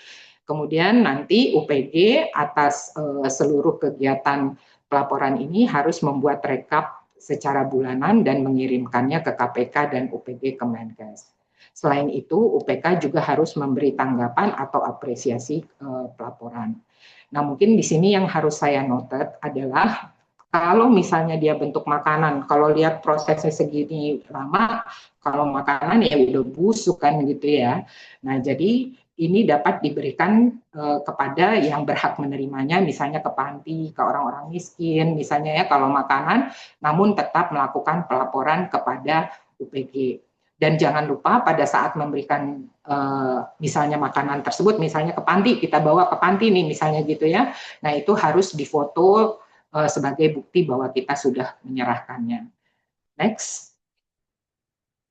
Kemudian nanti UPG atas seluruh kegiatan pelaporan ini harus membuat rekap secara bulanan dan mengirimkannya ke KPK dan UPG Kemenkes. Selain itu, UPK juga harus memberi tanggapan atau apresiasi pelaporan. Nah, mungkin di sini yang harus saya noted adalah kalau misalnya dia bentuk makanan, kalau lihat prosesnya segini lama, kalau makanan ya udah busuk kan gitu ya. Nah, jadi ini dapat diberikan kepada yang berhak menerimanya, misalnya ke panti, ke orang-orang miskin, misalnya ya kalau makanan, namun tetap melakukan pelaporan kepada UPG. Dan jangan lupa pada saat memberikan misalnya makanan tersebut, misalnya ke panti, kita bawa ke panti nih misalnya gitu ya, nah itu harus difoto sebagai bukti bahwa kita sudah menyerahkannya. Next.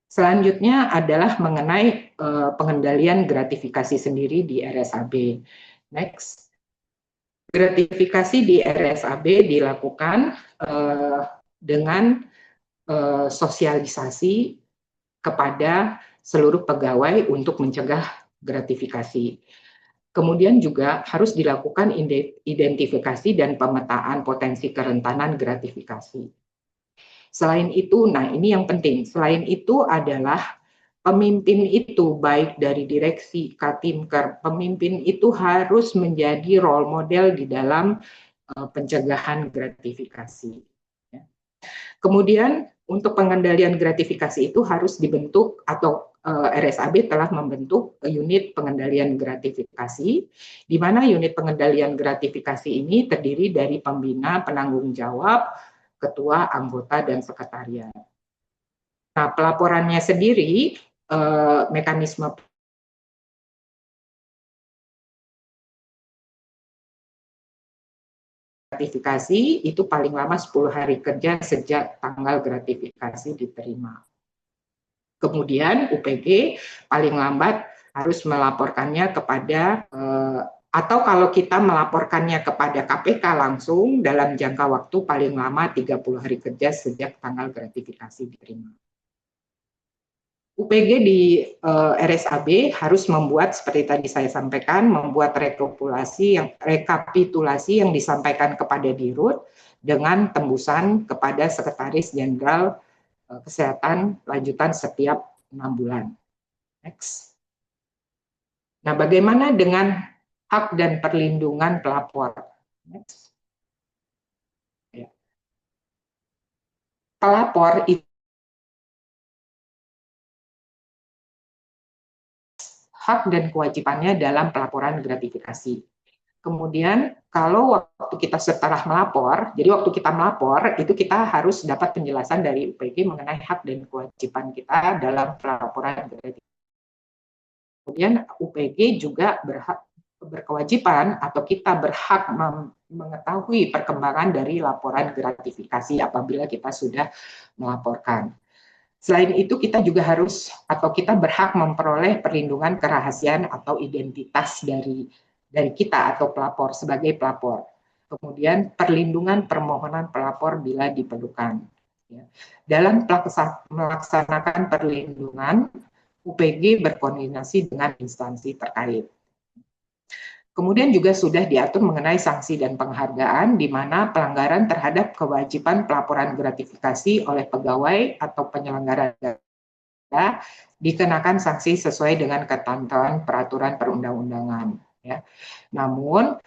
Selanjutnya adalah mengenai pengendalian gratifikasi sendiri di RSAB. Next. Gratifikasi di RSAB dilakukan dengan sosialisasi kepada seluruh pegawai untuk mencegah gratifikasi. Kemudian juga harus dilakukan identifikasi dan pemetaan potensi kerentanan gratifikasi. Selain itu, nah ini yang penting, selain itu adalah pemimpin itu, baik dari direksi, Katimker, pemimpin itu harus menjadi role model di dalam pencegahan gratifikasi. Kemudian untuk pengendalian gratifikasi itu harus dibentuk atau RSAB telah membentuk unit pengendalian gratifikasi, di mana unit pengendalian gratifikasi ini terdiri dari pembina, penanggung jawab, ketua, anggota, dan sekretariat. Nah, pelaporannya sendiri, mekanisme gratifikasi itu paling lama 10 hari kerja sejak tanggal gratifikasi diterima. Kemudian UPG paling lambat harus melaporkannya kepada atau kalau kita melaporkannya kepada KPK langsung dalam jangka waktu paling lama 30 hari kerja sejak tanggal gratifikasi diterima. UPG di RSAB harus membuat, seperti tadi saya sampaikan, membuat rekapitulasi yang disampaikan kepada Dirut dengan tembusan kepada Sekretaris Jenderal Kesehatan lanjutan setiap 6 bulan. Next. Nah, bagaimana dengan hak dan perlindungan pelapor? Next. Ya. Pelapor itu hak dan kewajibannya dalam pelaporan gratifikasi. Kemudian kalau waktu kita setelah melapor, jadi waktu kita melapor itu kita harus dapat penjelasan dari UPG mengenai hak dan kewajiban kita dalam pelaporan gratifikasi. Kemudian UPG juga berkewajiban atau kita berhak mengetahui perkembangan dari laporan gratifikasi apabila kita sudah melaporkan. Selain itu kita juga harus atau kita berhak memperoleh perlindungan kerahasiaan atau identitas dari kita atau pelapor sebagai pelapor. Kemudian perlindungan permohonan pelapor bila diperlukan. Dalam melaksanakan perlindungan, UPG berkoordinasi dengan instansi terkait. Kemudian juga sudah diatur mengenai sanksi dan penghargaan di mana pelanggaran terhadap kewajiban pelaporan gratifikasi oleh pegawai atau penyelenggara negara dikenakan sanksi sesuai dengan ketentuan peraturan perundang-undangan. Ya. Namun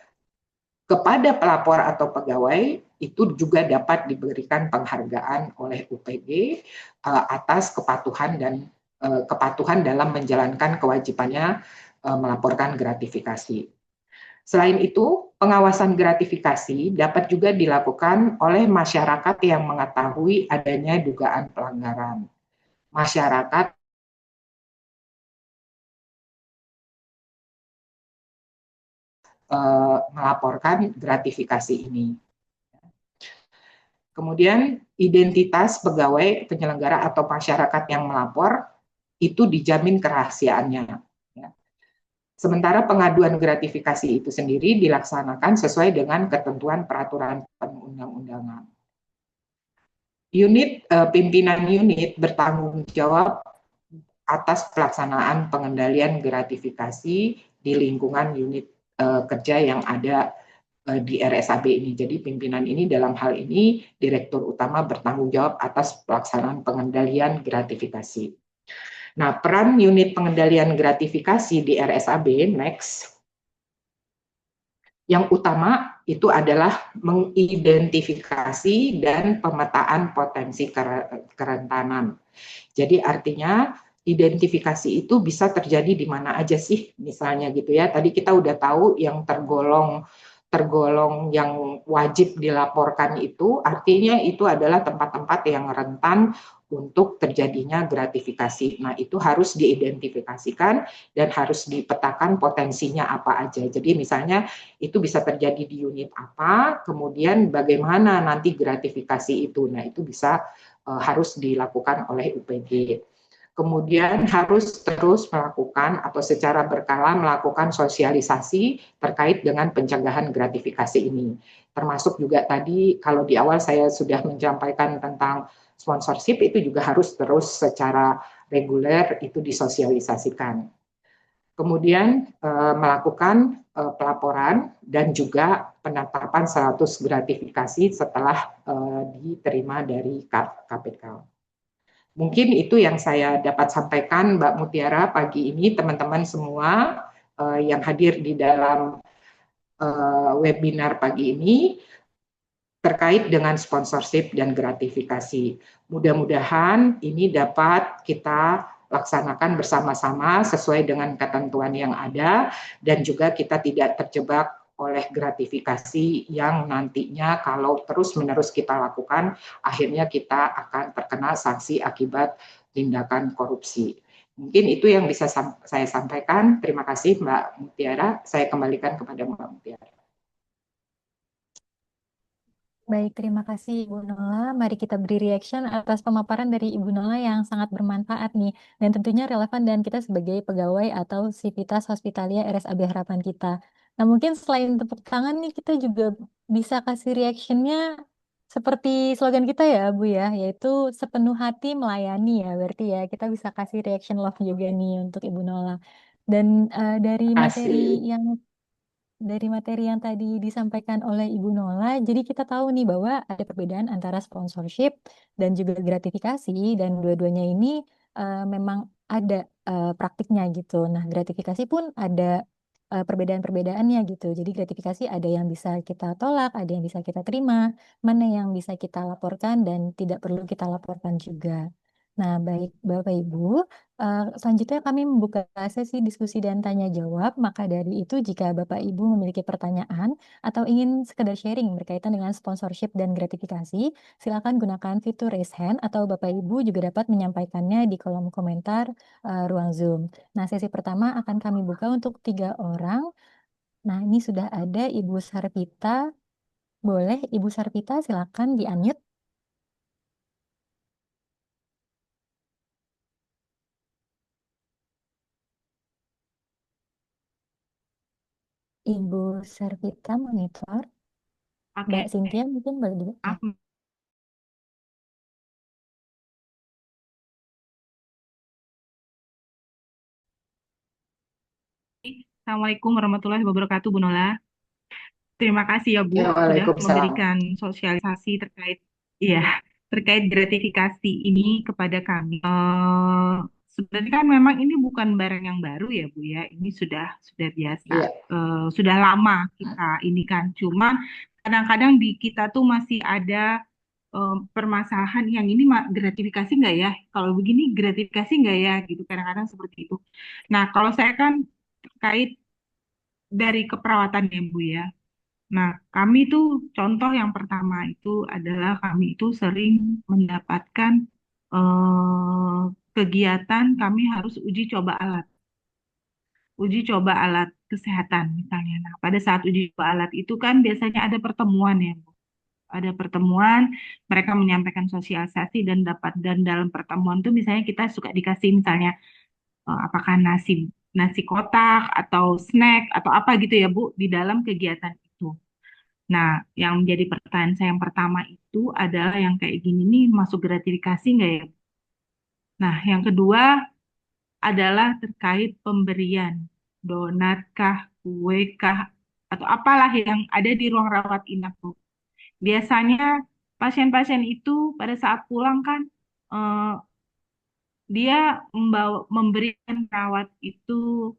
kepada pelapor atau pegawai itu juga dapat diberikan penghargaan oleh UPG atas kepatuhan dalam menjalankan kewajibannya melaporkan gratifikasi. Selain itu, pengawasan gratifikasi dapat juga dilakukan oleh masyarakat yang mengetahui adanya dugaan pelanggaran. Masyarakat melaporkan gratifikasi ini. Kemudian identitas pegawai penyelenggara atau masyarakat yang melapor itu dijamin kerahasiaannya. Sementara pengaduan gratifikasi itu sendiri dilaksanakan sesuai dengan ketentuan peraturan perundang-undangan. Pimpinan unit bertanggung jawab atas pelaksanaan pengendalian gratifikasi di lingkungan unit kerja yang ada di RSAB ini. Jadi pimpinan ini dalam hal ini Direktur Utama bertanggung jawab atas pelaksanaan pengendalian gratifikasi. Nah, peran unit pengendalian gratifikasi di RSAB, next. Yang utama itu adalah mengidentifikasi dan pemetaan potensi kerentanan. Jadi artinya identifikasi itu bisa terjadi di mana aja sih, misalnya gitu ya. Tadi kita udah tahu yang tergolong yang wajib dilaporkan itu, artinya itu adalah tempat-tempat yang rentan untuk terjadinya gratifikasi. Nah, itu harus diidentifikasikan dan harus dipetakan potensinya apa aja. Jadi misalnya itu bisa terjadi di unit apa, kemudian bagaimana nanti gratifikasi itu. Nah, itu bisa harus dilakukan oleh UPG. Kemudian harus terus melakukan atau secara berkala melakukan sosialisasi terkait dengan pencegahan gratifikasi ini. Termasuk juga tadi kalau di awal saya sudah menyampaikan tentang sponsorship, itu juga harus terus secara reguler itu disosialisasikan. Kemudian melakukan pelaporan dan juga penetapan status gratifikasi setelah diterima dari KPK. Mungkin itu yang saya dapat sampaikan, Mbak Mutiara, pagi ini teman-teman semua yang hadir di dalam webinar pagi ini terkait dengan sponsorship dan gratifikasi. Mudah-mudahan ini dapat kita laksanakan bersama-sama sesuai dengan ketentuan yang ada dan juga kita tidak terjebak oleh gratifikasi yang nantinya kalau terus-menerus kita lakukan, akhirnya kita akan terkena sanksi akibat tindakan korupsi. Mungkin itu yang bisa saya sampaikan. Terima kasih Mbak Mutiara. Saya kembalikan kepada Mbak Mutiara. Baik, terima kasih Ibu Nola. Mari kita beri reaction atas pemaparan dari Ibu Nola yang sangat bermanfaat nih. Dan tentunya relevan dan kita sebagai pegawai atau Sivitas Hospitalia RSAB Harapan Kita. Nah mungkin selain tepuk tangan nih kita juga bisa kasih reactionnya seperti slogan kita ya Bu ya. Yaitu sepenuh hati melayani ya. Berarti ya kita bisa kasih reaction love juga nih untuk Ibu Nola. Dan dari Terima materi kasih. yang yang tadi disampaikan oleh Ibu Nola, jadi kita tahu nih bahwa ada perbedaan antara sponsorship dan juga gratifikasi, dan dua-duanya ini memang ada praktiknya gitu. Nah, gratifikasi pun ada perbedaan-perbedaannya gitu. Jadi gratifikasi ada yang bisa kita tolak, ada yang bisa kita terima, mana yang bisa kita laporkan dan tidak perlu kita laporkan juga. Nah, baik Bapak Ibu. Selanjutnya kami membuka sesi diskusi dan tanya jawab. Maka dari itu jika Bapak Ibu memiliki pertanyaan atau ingin sekedar sharing berkaitan dengan sponsorship dan gratifikasi, silakan gunakan fitur raise hand atau Bapak Ibu juga dapat menyampaikannya di kolom komentar ruang Zoom. Nah, sesi pertama akan kami buka untuk 3 orang. Nah, ini sudah ada Ibu Sarpita. Boleh Ibu Sarpita silakan di-unmute. Ibu Sarpita monitor. Mbak Oke, Cynthia mungkin boleh juga. Ya. maaf. Assalamualaikum warahmatullahi wabarakatuh, Bu Nola. Terima kasih ya, Bu, Ya, sudah Waalaikumsalam. memberikan sosialisasi ya, terkait gratifikasi ini kepada kami. Sebenarnya kan memang ini bukan barang yang baru ya, Bu ya. Ini sudah biasa. Iya. Sudah lama kita ini kan. Cuma kadang-kadang di kita tuh masih ada permasalahan yang ini gratifikasi nggak ya? Kalau begini gratifikasi nggak ya? Gitu kadang-kadang seperti itu. Nah, kalau saya kan terkait dari keperawatan ya Bu ya. Nah, kami tuh contoh yang pertama itu adalah kami itu sering mendapatkan eh, kegiatan kami harus uji coba alat kesehatan misalnya. Nah, pada saat uji coba alat itu kan biasanya ada pertemuan ya Bu. Ada pertemuan, mereka menyampaikan sosialisasi dan dalam pertemuan tuh misalnya kita suka dikasih misalnya apakah nasi nasi kotak atau snack atau apa gitu ya Bu di dalam kegiatan itu. Nah, yang menjadi pertanyaan saya yang pertama itu adalah yang kayak gini nih masuk gratifikasi nggak ya? Nah, yang kedua adalah terkait pemberian donat kah, kue kah, atau apalah yang ada di ruang rawat inap Bu. Biasanya pasien-pasien itu pada saat pulang kan eh, dia memberikan perawat itu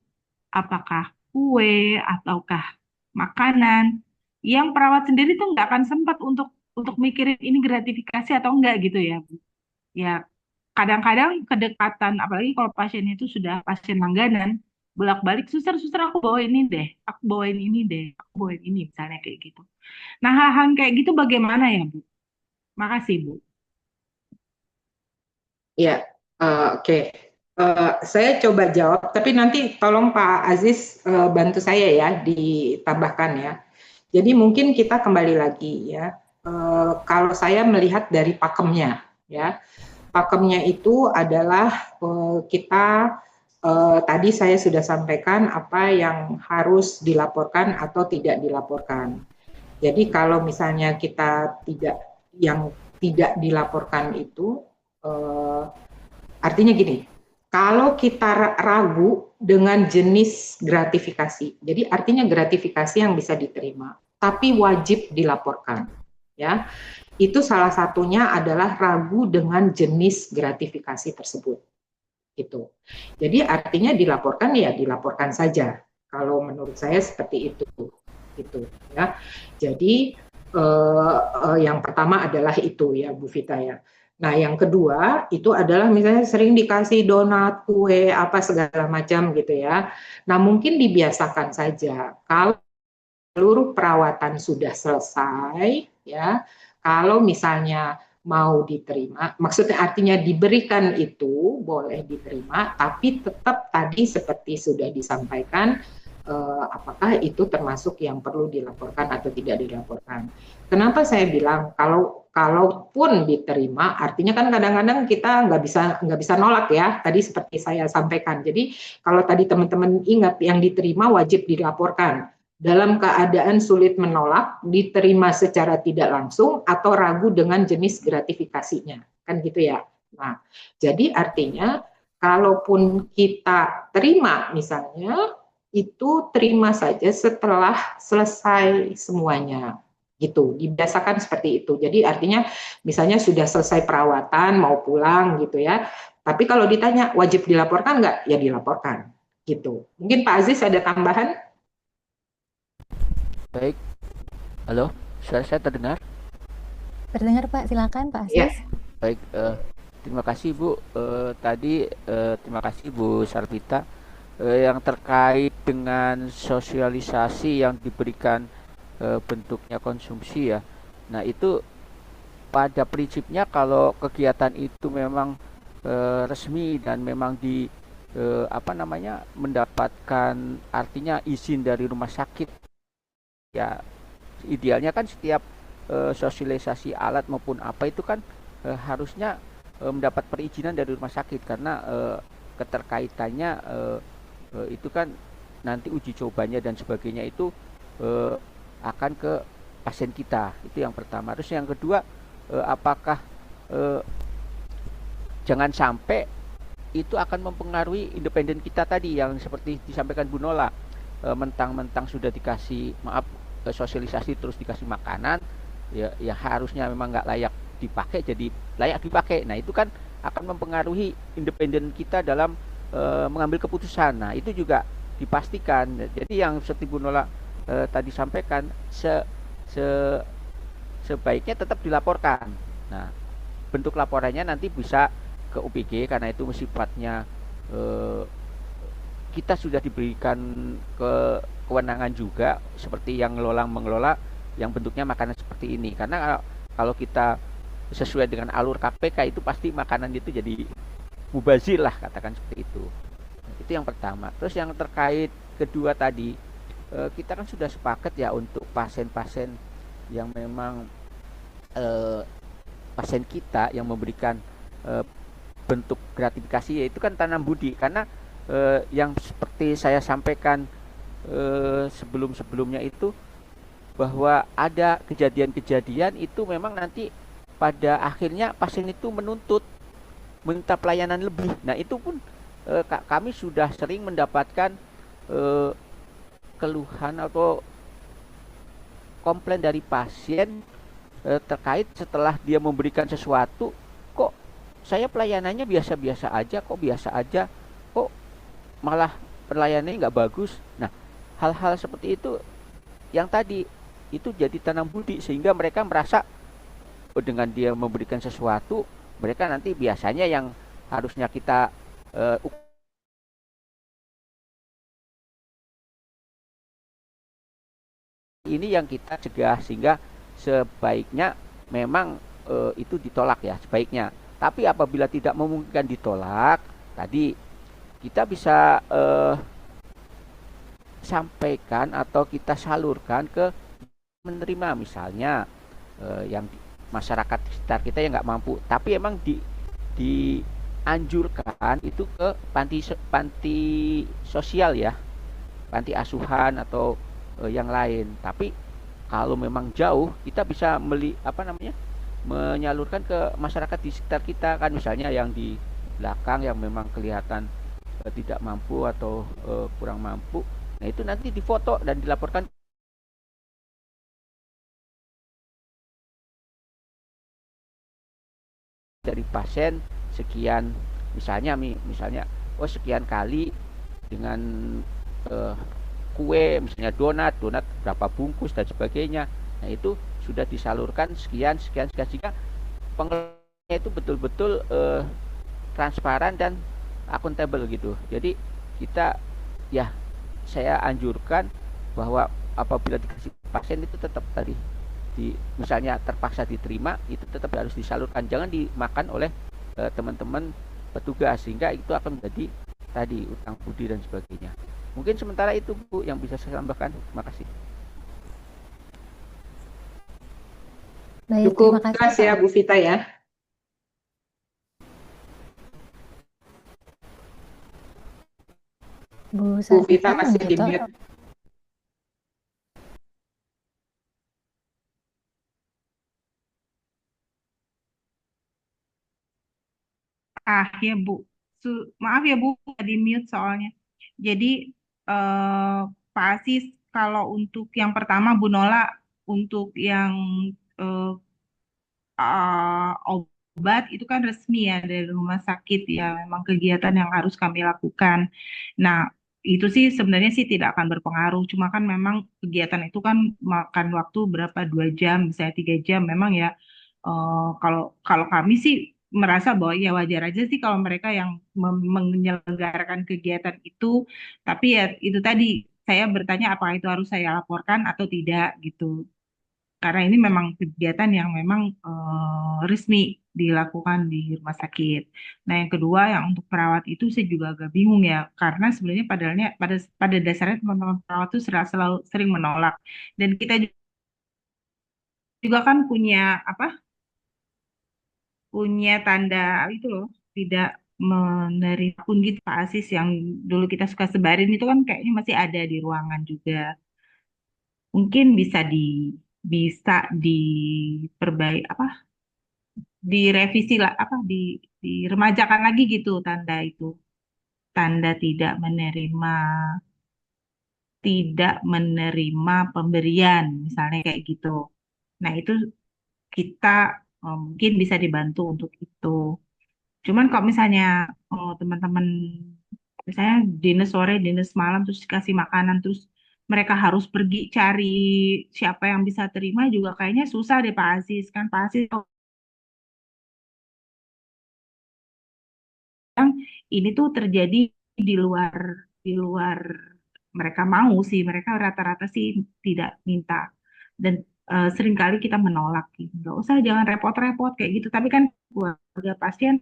apakah kue ataukah makanan. Yang perawat sendiri tuh nggak akan sempat untuk mikirin ini gratifikasi atau enggak gitu ya, Bu. Ya, kadang-kadang kedekatan, apalagi kalau pasiennya itu sudah pasien langganan, bolak-balik, suster aku bawa ini deh, aku bawain ini deh, aku bawain ini, misalnya kayak gitu. Nah, hal-hal kayak gitu bagaimana ya, Bu? Makasih, Bu. Ya, oke. Saya coba jawab, tapi nanti tolong Pak Aziz bantu saya ya, ditambahkan ya. Jadi mungkin kita kembali lagi ya. Kalau saya melihat dari pakemnya, ya, pakemnya itu adalah kita tadi saya sudah sampaikan apa yang harus dilaporkan atau tidak dilaporkan. Jadi kalau misalnya kita yang tidak dilaporkan itu artinya gini, kalau kita ragu dengan jenis gratifikasi, jadi artinya gratifikasi yang bisa diterima, tapi wajib dilaporkan, ya, itu salah satunya adalah ragu dengan jenis gratifikasi tersebut, gitu. Jadi artinya dilaporkan ya dilaporkan saja. Kalau menurut saya seperti itu, gitu, ya. Jadi yang pertama adalah itu ya, Bu Vita ya. Nah, yang kedua itu adalah misalnya sering dikasih donat, kue, apa segala macam gitu ya. Nah, mungkin dibiasakan saja. Kalau seluruh perawatan sudah selesai, ya, kalau misalnya mau diterima, maksudnya artinya diberikan itu boleh diterima, tapi tetap tadi seperti sudah disampaikan, apakah itu termasuk yang perlu dilaporkan atau tidak dilaporkan. Kenapa saya bilang kalaupun diterima, artinya kan kadang-kadang kita nggak bisa nolak ya. Tadi seperti saya sampaikan. Jadi kalau tadi teman-teman ingat yang diterima wajib dilaporkan. Dalam keadaan sulit menolak, diterima secara tidak langsung atau ragu dengan jenis gratifikasinya, kan gitu ya. Nah, jadi artinya kalaupun kita terima misalnya itu terima saja setelah selesai semuanya, gitu, dibiasakan seperti itu. Jadi artinya misalnya sudah selesai perawatan mau pulang gitu ya, tapi kalau ditanya wajib dilaporkan nggak, ya dilaporkan gitu. Mungkin Pak Aziz ada tambahan? Baik, halo, suara saya terdengar? Terdengar Pak, silakan Pak Ya. Aziz. Baik, terima kasih Bu. Terima kasih Bu Sarvita. Yang terkait dengan sosialisasi yang diberikan bentuknya konsumsi ya. Nah itu pada prinsipnya kalau kegiatan itu memang resmi dan memang mendapatkan artinya izin dari rumah sakit ya, idealnya kan setiap sosialisasi alat maupun apa itu kan harusnya mendapat perizinan dari rumah sakit karena keterkaitannya itu kan nanti uji cobanya dan sebagainya itu akan ke pasien kita. Itu yang pertama. Terus yang kedua, apakah jangan sampai itu akan mempengaruhi independen kita tadi yang seperti disampaikan Bu Nola, mentang-mentang sudah dikasih sosialisasi terus dikasih makanan ya harusnya memang nggak layak dipakai jadi layak dipakai. Nah itu kan akan mempengaruhi independen kita dalam mengambil keputusan. Nah itu juga dipastikan. Jadi yang seperti Bu Nola tadi sampaikan sebaiknya tetap dilaporkan. Nah bentuk laporannya nanti bisa ke UPG karena itu sifatnya kita sudah diberikan kewenangan juga seperti yang mengelola yang bentuknya makanan seperti ini. Karena kalau kita sesuai dengan alur KPK itu pasti makanan itu jadi mubazir lah, katakan seperti itu. Itu yang pertama. Terus yang terkait kedua tadi, kita kan sudah sepakat ya untuk pasien-pasien yang memang pasien kita yang memberikan bentuk gratifikasi yaitu kan tanam budi. Karena yang seperti saya sampaikan sebelum-sebelumnya itu bahwa ada kejadian-kejadian itu memang nanti pada akhirnya pasien itu minta pelayanan lebih. Nah itu pun kami sudah sering mendapatkan keluhan atau komplain dari pasien terkait setelah dia memberikan sesuatu, kok saya pelayanannya biasa-biasa aja, kok malah pelayanannya nggak bagus. Nah hal-hal seperti itu yang tadi itu jadi tanam budi, sehingga mereka merasa dengan dia memberikan sesuatu, mereka nanti biasanya yang harusnya kita ini yang kita cegah, sehingga sebaiknya memang itu ditolak ya sebaiknya. Tapi apabila tidak memungkinkan ditolak, tadi kita bisa sampaikan atau kita salurkan ke menerima, misalnya yang masyarakat sekitar kita yang nggak mampu, tapi emang dianjurkan itu ke panti sosial ya, panti asuhan atau yang lain. Tapi kalau memang jauh, kita bisa menyalurkan ke masyarakat di sekitar kita kan, misalnya yang di belakang yang memang kelihatan tidak mampu atau kurang mampu. Nah, itu nanti difoto dan dilaporkan dari pasien sekian, misalnya oh sekian kali dengan kue, misalnya donat berapa bungkus dan sebagainya. Nah, itu sudah disalurkan sekian sehingga pengelolanya itu betul-betul transparan dan akuntabel gitu. Jadi kita ya, saya anjurkan bahwa apabila dikasih pasien itu tetap tadi misalnya terpaksa diterima, itu tetap harus disalurkan, jangan dimakan oleh teman-teman petugas, sehingga itu akan menjadi tadi utang budi dan sebagainya. Mungkin sementara itu Bu yang bisa saya tambahkan. Terima kasih. Baik, Cukup terima kasih jelas ya Pak. Bu Vita ya. Bu Bu Vita Sartika masih di unmute. mute. Ya Bu, maaf ya Bu, di mute soalnya. Jadi Pak Asis, kalau untuk yang pertama Bu Nola, untuk yang eh, obat itu kan resmi ya dari rumah sakit ya, memang kegiatan yang harus kami lakukan. Nah, itu sih sebenarnya sih tidak akan berpengaruh, cuma kan memang kegiatan itu kan makan waktu berapa 2 jam, misalnya 3 jam, memang ya. Kalau kalau kami sih merasa bahwa ya wajar aja sih kalau mereka yang menyelenggarakan kegiatan itu, tapi ya itu tadi saya bertanya apakah itu harus saya laporkan atau tidak gitu. Karena ini memang kegiatan yang memang resmi dilakukan di rumah sakit. Nah, yang kedua yang untuk perawat itu saya juga agak bingung ya, karena sebenarnya pada dasarnya teman-teman perawat itu selalu sering menolak. Dan kita juga kan punya tanda itu loh, tidak menerima pun gitu Pak Asis, yang dulu kita suka sebarin itu kan kayaknya masih ada di ruangan juga. Mungkin bisa diperbaiki, direvisi lah, diremajakan lagi gitu tanda itu, tanda tidak menerima pemberian misalnya kayak gitu. Nah, itu kita mungkin bisa dibantu untuk itu. Cuman kalau misalnya teman-teman misalnya dinas sore dinas malam terus dikasih makanan, terus mereka harus pergi cari siapa yang bisa terima, juga kayaknya susah deh Pak Aziz. Kan Pak Aziz ini tuh terjadi di luar mereka mau sih, mereka rata-rata sih tidak minta, dan seringkali kita menolak gitu. Nggak usah, jangan repot-repot kayak gitu, tapi kan keluarga pasien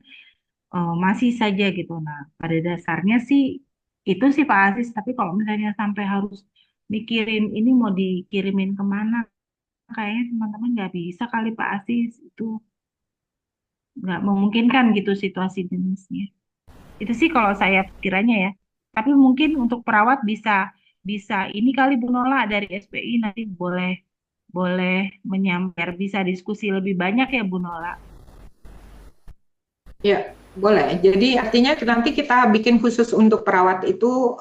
masih saja gitu. Nah, pada dasarnya sih itu sih Pak Aziz, tapi kalau misalnya sampai harus mikirin ini mau dikirimin kemana, kayaknya teman-teman nggak bisa kali Pak Aziz, itu nggak memungkinkan gitu situasi jenisnya. Itu sih kalau saya pikirannya ya. Tapi mungkin untuk perawat bisa bisa ini kali Bu Nola dari SPI nanti boleh boleh menyampaikan, bisa diskusi lebih banyak ya Bu Nola. Ya, boleh. Jadi artinya nanti kita bikin khusus untuk perawat itu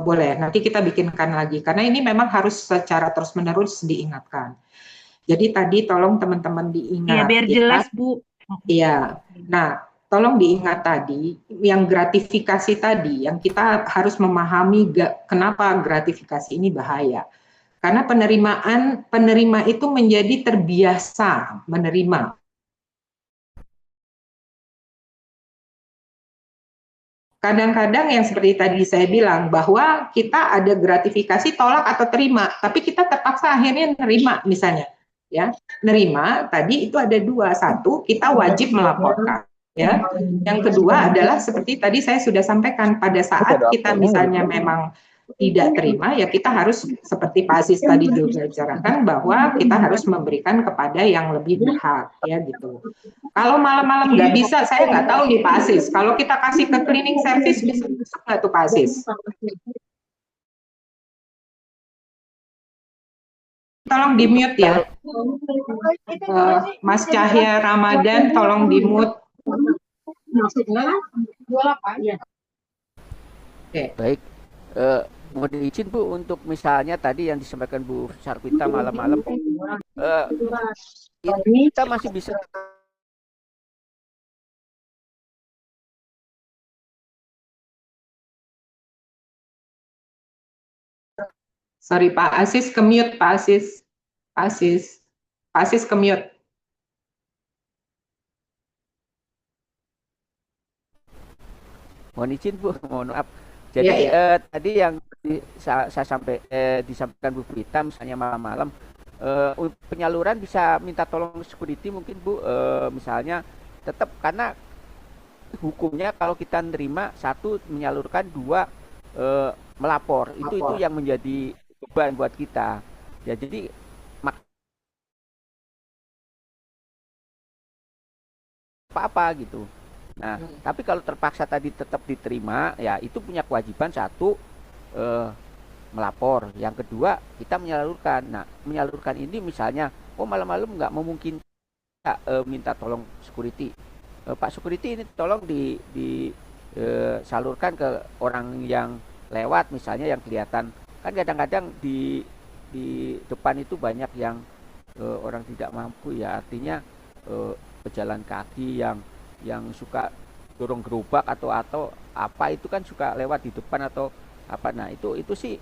boleh. Nanti kita bikinkan lagi karena ini memang harus secara terus-menerus diingatkan. Jadi tadi tolong teman-teman Iya, diingat biar ya. jelas Bu. Iya. Nah, tolong diingat tadi yang gratifikasi tadi, yang kita harus memahami kenapa gratifikasi ini bahaya. Karena penerima itu menjadi terbiasa menerima. Kadang-kadang yang seperti tadi saya bilang, bahwa kita ada gratifikasi tolak atau terima, tapi kita terpaksa akhirnya nerima misalnya. Ya, nerima tadi itu ada dua. Satu, kita wajib melaporkan. Ya, yang kedua adalah seperti tadi saya sudah sampaikan, pada saat kita misalnya memang tidak terima, ya kita harus seperti Pak Aziz tadi juga bicarakan, bahwa kita harus memberikan kepada yang lebih berhak, ya gitu. Kalau malam-malam nggak bisa, saya nggak tahu nih Pak Aziz, kalau kita kasih ke cleaning service bisa masuk nggak tuh Pak Aziz? Tolong di mute ya. Mas Cahya Ramadan, tolong di mute. Maksudnya 28 ya. Oke. Baik, mohon izin Bu untuk misalnya tadi yang disampaikan Bu Sarwita malam-malam, kita masih bisa. Sorry Pak Aziz ke mute, Pak Aziz. Pak Aziz ke mute. Mohon izin Bu, mohon maaf. Jadi tadi yang disampaikan Bu Vita misalnya malam-malam, penyaluran bisa minta tolong security mungkin Bu, misalnya tetap karena hukumnya kalau kita nerima, satu menyalurkan, dua melapor. Itu yang menjadi beban buat kita. Ya jadi apa-apa gitu. Nah, tapi kalau terpaksa tadi tetap diterima, ya itu punya kewajiban satu melapor. Yang kedua kita menyalurkan. Nah, menyalurkan ini misalnya, malam-malam nggak memungkinkan minta tolong security. Pak security ini tolong salurkan ke orang yang lewat, misalnya yang kelihatan. Kan kadang-kadang di depan itu banyak yang orang tidak mampu, ya artinya pejalan kaki yang suka dorong gerobak atau apa itu kan suka lewat di depan atau apa. Nah itu sih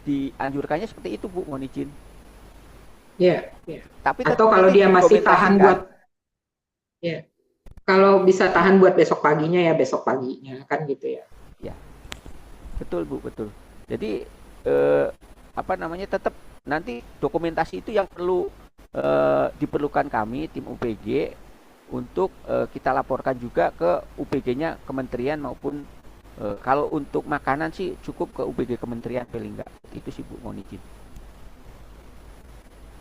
dianjurkannya seperti itu Bu, mohon izin. Ya. Tapi atau kalau dia masih tahan buat, ya kalau bisa tahan buat besok paginya ya besok paginya kan gitu ya. Ya betul Bu, betul. Jadi tetap nanti dokumentasi itu yang perlu diperlukan kami tim UPG untuk kita laporkan juga ke UPG-nya kementerian maupun kalau untuk makanan sih cukup ke UPG kementerian paling enggak. Itu sih Bu, mohon izin.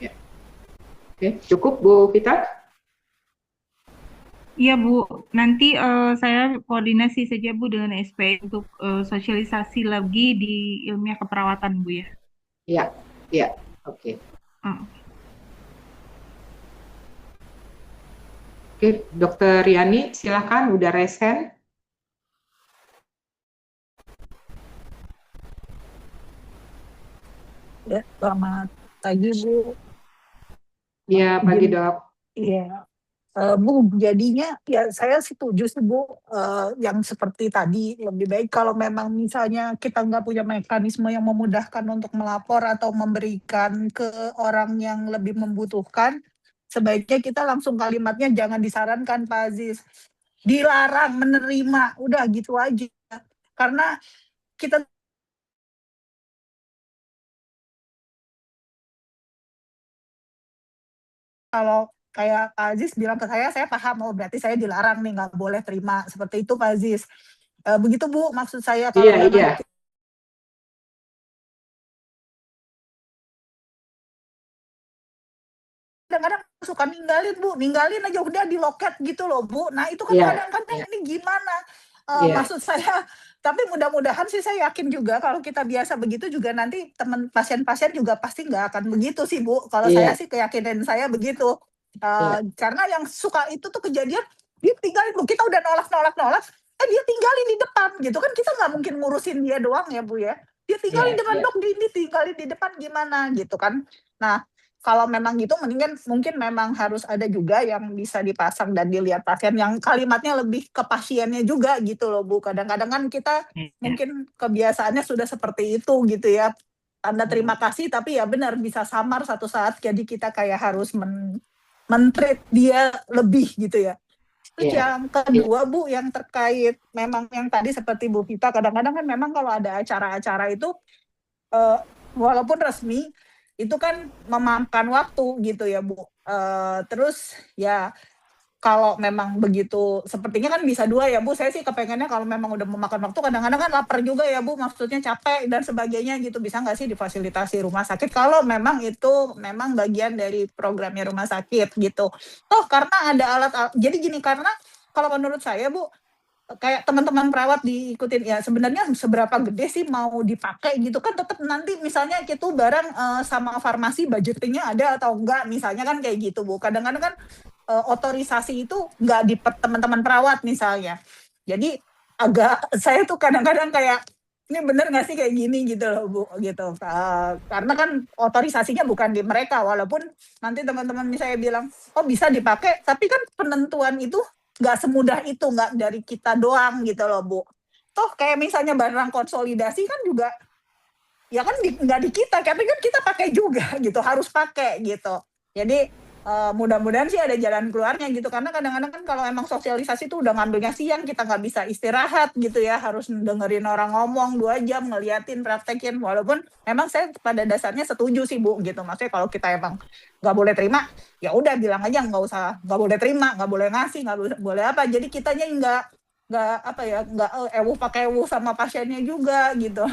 Ya. Oke, cukup Bu Vita? Iya Bu, nanti saya koordinasi saja Bu dengan SP untuk sosialisasi lagi di ilmiah keperawatan Bu ya. Iya, oke. Oke, Dokter Riani, silakan, udah resen. Ya, selamat pagi Bu. Iya, pagi Dok. Iya, Bu, jadinya ya saya setuju sih Bu, yang seperti tadi lebih baik kalau memang misalnya kita nggak punya mekanisme yang memudahkan untuk melapor atau memberikan ke orang yang lebih membutuhkan, sebaiknya kita langsung kalimatnya jangan disarankan Pak Aziz, dilarang menerima, udah gitu aja. Karena kita kalau kayak Pak Aziz bilang ke saya paham, berarti saya dilarang nih, nggak boleh terima, seperti itu Pak Aziz. Begitu Bu, maksud saya kalau Iya. Kadang-kadang suka ninggalin aja udah di loket gitu loh Bu. Nah itu kan kadang-kadang ini gimana? Maksud saya, tapi mudah-mudahan sih saya yakin juga kalau kita biasa begitu juga nanti teman pasien-pasien juga pasti nggak akan begitu sih Bu. Kalau saya sih keyakinan saya begitu. Karena yang suka itu tuh kejadian dia tinggalin Bu, kita udah nolak, dia tinggalin di depan gitu kan, kita nggak mungkin ngurusin dia doang ya Bu ya. Dia tinggalin depan Dok, dia tinggalin di depan gimana gitu kan. Nah kalau memang gitu mungkin memang harus ada juga yang bisa dipasang dan dilihat pasien yang kalimatnya lebih ke pasiennya juga gitu loh Bu. Kadang-kadang kan kita mungkin kebiasaannya sudah seperti itu gitu ya. tanda terima kasih, tapi ya benar bisa samar satu saat, jadi kita kayak harus men-treat dia lebih gitu ya. Terus yang kedua Bu, yang terkait memang yang tadi seperti Bu Vita, kadang-kadang kan memang kalau ada acara-acara itu walaupun resmi itu kan memakan waktu gitu ya Bu. Terus ya kalau memang begitu, sepertinya kan bisa dua ya Bu. Saya sih kepengennya kalau memang udah memakan waktu, kadang-kadang kan lapar juga ya Bu, maksudnya capek dan sebagainya gitu. Bisa nggak sih difasilitasi rumah sakit kalau memang itu memang bagian dari programnya rumah sakit gitu. Toh karena ada alat, jadi gini, karena kalau menurut saya Bu, kayak teman-teman perawat diikutin ya, sebenarnya seberapa gede sih mau dipakai gitu kan, tetap nanti misalnya gitu barang sama farmasi budgetingnya ada atau enggak, misalnya kan kayak gitu Bu. Kadang-kadang kan otorisasi itu nggak di teman-teman perawat misalnya. Jadi agak saya tuh kadang-kadang kayak ini bener nggak sih kayak gini gitu loh Bu gitu. Karena kan otorisasinya bukan di mereka, walaupun nanti teman-teman misalnya bilang oh bisa dipakai, tapi kan penentuan itu nggak semudah itu, nggak dari kita doang gitu loh Bu. Toh kayak misalnya barang konsolidasi kan juga ya kan nggak di kita, tapi kan kita pakai juga gitu, harus pakai gitu. Jadi mudah-mudahan sih ada jalan keluarnya gitu, karena kadang-kadang kan kalau emang sosialisasi tuh udah ngambilnya siang, kita nggak bisa istirahat gitu ya, harus dengerin orang ngomong 2 jam, ngeliatin, praktekin. Walaupun memang saya pada dasarnya setuju sih Bu gitu, maksudnya kalau kita emang nggak boleh terima ya udah bilang aja nggak boleh terima, nggak boleh ngasih, nggak boleh apa, jadi kitanya nggak apa ya, nggak pakai sama pasiennya juga gitu.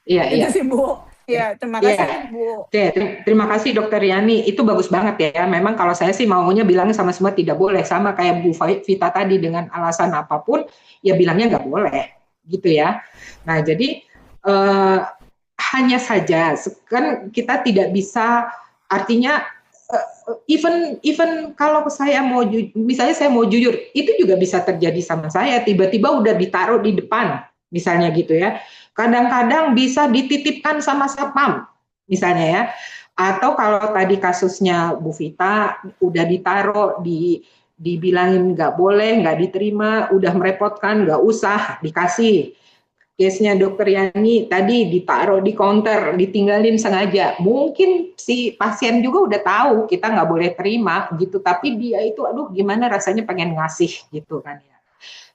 Itu sih Bu. Ya, terima kasih Bu. Terima kasih Dokter Yani, itu bagus banget ya. Memang kalau saya sih maunya bilangnya sama semua tidak boleh, sama kayak Bu Vita tadi, dengan alasan apapun ya bilangnya nggak boleh gitu ya. Nah jadi hanya saja kan kita tidak bisa, artinya even kalau saya mau misalnya saya mau jujur, itu juga bisa terjadi sama saya, tiba-tiba udah ditaruh di depan misalnya gitu ya. Kadang-kadang bisa dititipkan sama satpam misalnya ya, atau kalau tadi kasusnya Bu Vita udah ditaruh, dibilangin nggak boleh, nggak diterima, udah merepotkan, nggak usah dikasih. Case-nya Dokter Yani tadi ditaruh di counter, ditinggalin sengaja, mungkin si pasien juga udah tahu kita nggak boleh terima gitu, tapi dia itu aduh gimana rasanya pengen ngasih gitu kan ya.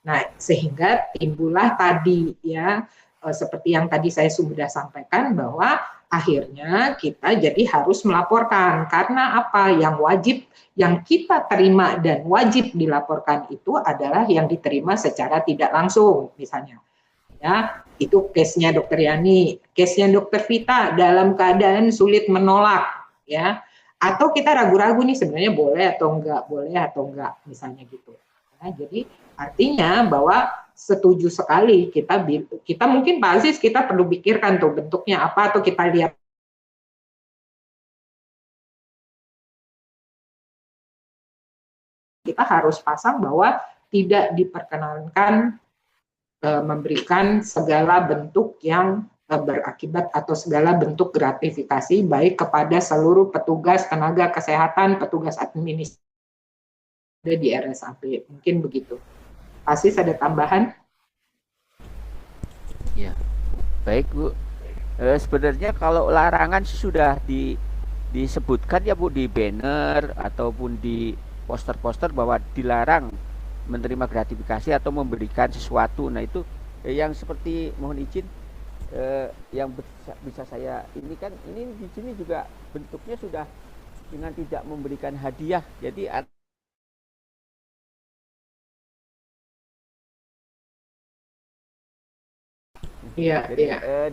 Nah sehingga timbullah tadi ya, seperti yang tadi saya sudah sampaikan, bahwa akhirnya kita jadi harus melaporkan, karena apa, yang wajib, yang kita terima dan wajib dilaporkan itu adalah yang diterima secara tidak langsung misalnya ya. Itu case-nya Dokter Yani, case-nya Dokter Vita dalam keadaan sulit menolak ya, atau kita ragu-ragu nih sebenarnya boleh atau enggak misalnya gitu. Nah, jadi artinya bahwa setuju sekali, kita mungkin Pak Aziz, kita perlu pikirkan tuh bentuknya apa, atau kita lihat kita harus pasang bahwa tidak diperkenankan memberikan segala bentuk yang berakibat atau segala bentuk gratifikasi baik kepada seluruh petugas tenaga kesehatan, petugas administrasi di RSAP. Mungkin begitu. Pasti ada tambahan? Ya, baik Bu. Sebenarnya kalau larangan sudah disebutkan ya Bu, di banner ataupun di poster-poster bahwa dilarang menerima gratifikasi atau memberikan sesuatu. Nah itu yang seperti, mohon izin, yang bisa saya ini kan, ini di sini juga bentuknya sudah dengan tidak memberikan hadiah. Jadi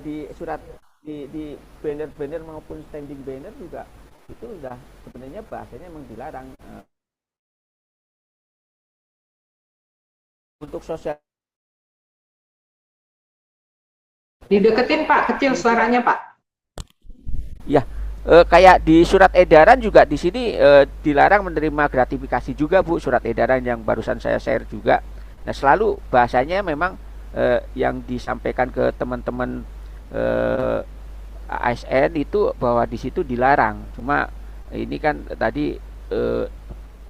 di surat, di banner-banner maupun standing banner juga itu sudah sebenarnya bahasanya memang dilarang. Untuk sosial dideketin Pak, kecil suaranya Pak. Ya, kayak di surat edaran juga di sini dilarang menerima gratifikasi juga Bu, surat edaran yang barusan saya share juga. Nah selalu bahasanya memang yang disampaikan ke teman-teman ASN itu bahwa di situ dilarang. Cuma ini kan tadi